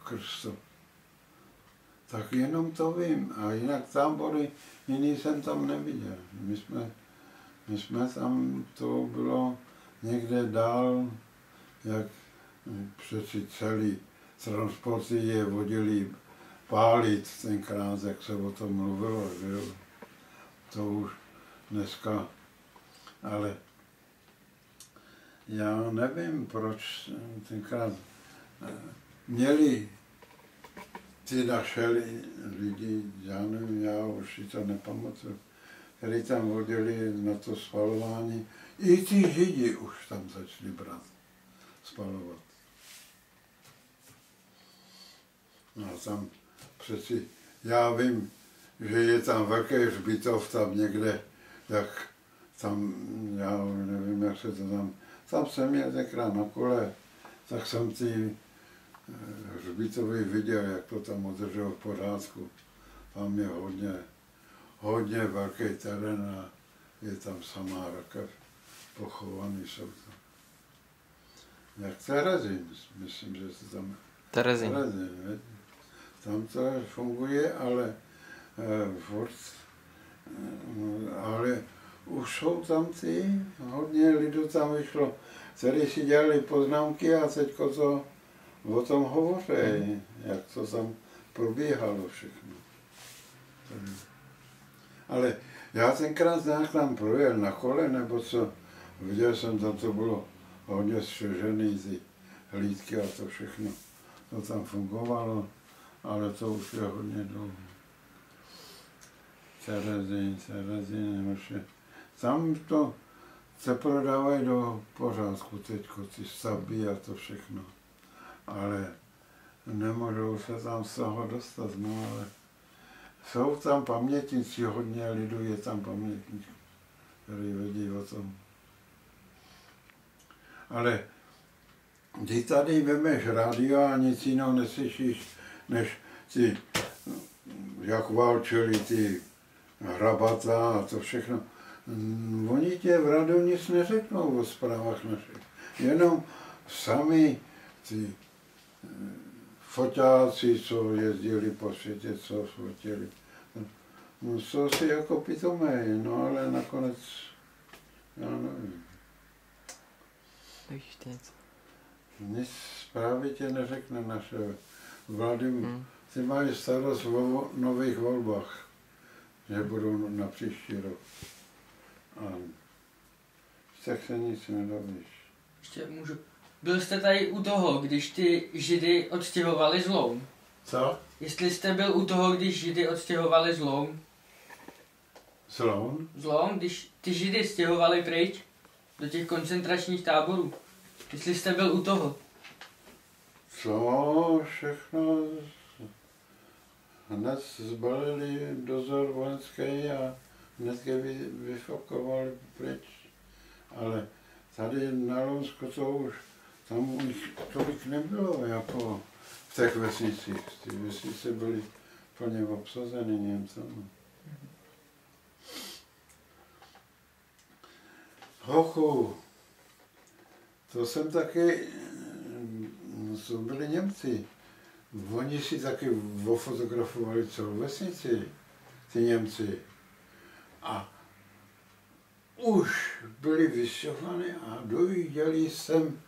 krz to. Tak jenom to vím. A jinak tábory jiný jsem tam neviděl. My jsme tam, to bylo někde dál, jak přeci celý transporty je vodili pálit tenkrát, jak se o tom mluvilo, že jo. To už dneska, ale já nevím, proč tenkrát měli ty naše lidi, já nevím, já už si to nepamatuju, který tam vodili na to spalování. I ty Židi už tam začali brát, spalovat. No a tam přeci, já vím, že je tam velký hřbitov tam někde, tak tam, já nevím, jak se to tam jsem jel tenkrát na kole, tak jsem ty hřbitovy viděl, jak to tam udržel v pořádku. Tam je hodně velký terén a je tam samá rakev, pochovaný jsou tam. Jak Terezín, myslím, že se tam... Terezín. Tam to funguje, ale už jsou tam hodně lidů tam vyšlo, kteří si dělali poznámky a teďko to o tom hovoří, jak to tam probíhalo všechno. Ale já tenkrát nějak tam projel na kole, nebo co, viděl jsem tam, to bylo hodně střežený, ty hlídky a to všechno. To tam fungovalo, ale to už je hodně dlouho. Terezín, tam to se prodávají do pořádku teďko, ty stavby a to všechno. Ale nemůžou se tam z toho dostat, no ale jsou tam pamětníci, hodně lidů je tam pamětníků, který vědí o tom. Ale ty tady vemeš rádio a nic jiného neslyšíš, než ty, jak válčili ty Hrabata a to všechno. Oni tě v rádiu nic neřeknou o zprávách našich. Jenom sami ty foťáci, co jezdili po světě, co fotili. No, jsou si jako pitomé, no ale nakonec, já nevím. Víš ty něco? Nic právě tě neřekne naše vlády. Ty mají starost o nových volbách, že budou na příští rok. A tak se nic nedovíš. Ještě můžu. Byl jste tady u toho, když ty Židy odstěhovali z Loun? Co? Jestli jste byl u toho, když Židy odstěhovali z Loun? Z Loun? Z Loun, když ty Židy stěhovali pryč do těch koncentračních táborů. Jestli jste byl u toho? Co všechno hned zbalili dozor vojenský a hned je vyfakovali pryč. Ale tady na Lounsku to už, tam už tolik nebylo jako v těch vesnicích. Ty vesnice byly plně obsazeny Němcami. Hochu, to jsem taky, to byli Němci. Oni si taky ofotografovali celou vesnici, ty Němci. A už byli vyšťovaní a dojížděli sem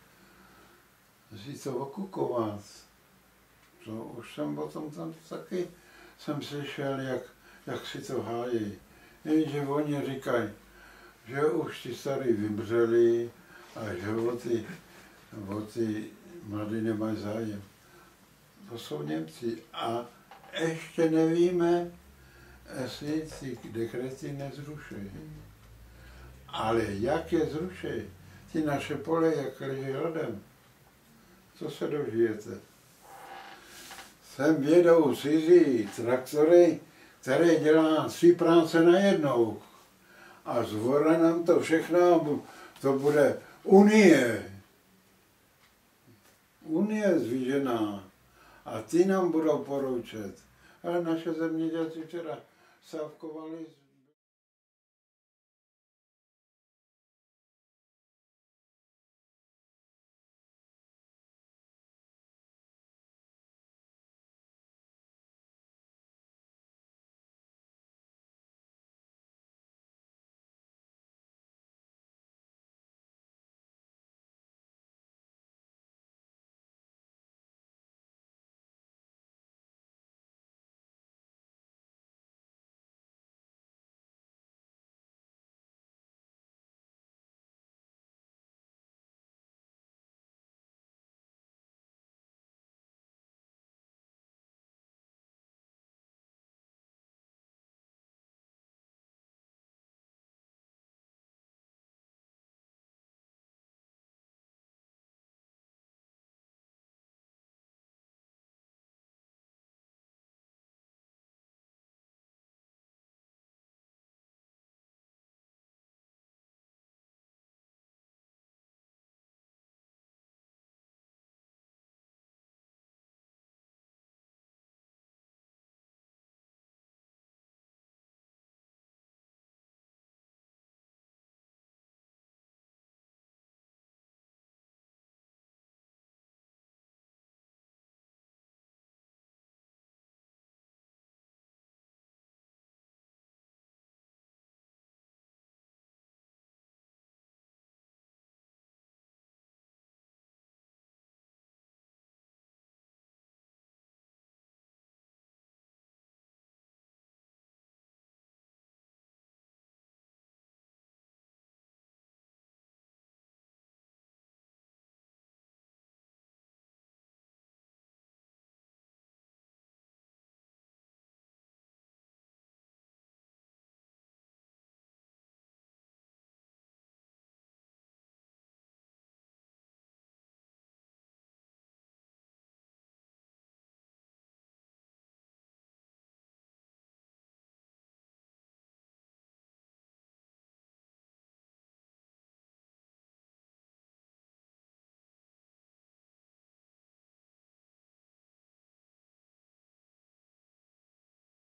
si to okukovat. To už jsem o tom tam taky jsem slyšel, jak si to hájí. Jenže oni říkají, že už ti starý vymřeli a že o ty mladí nemají zájem. To jsou Němci. A ještě nevíme, jestli ty dekrety nezruší. Ale jak je zruší, ty naše pole, jak leží ladem, co se dožijete? Sem jedou cizí traktory, které dělá 3 práce najednou. A zvora nám to všechno, to bude Unie. Unie zvížená. A ty nám budou poroučet. Ale naše zemědělci včera sávkovali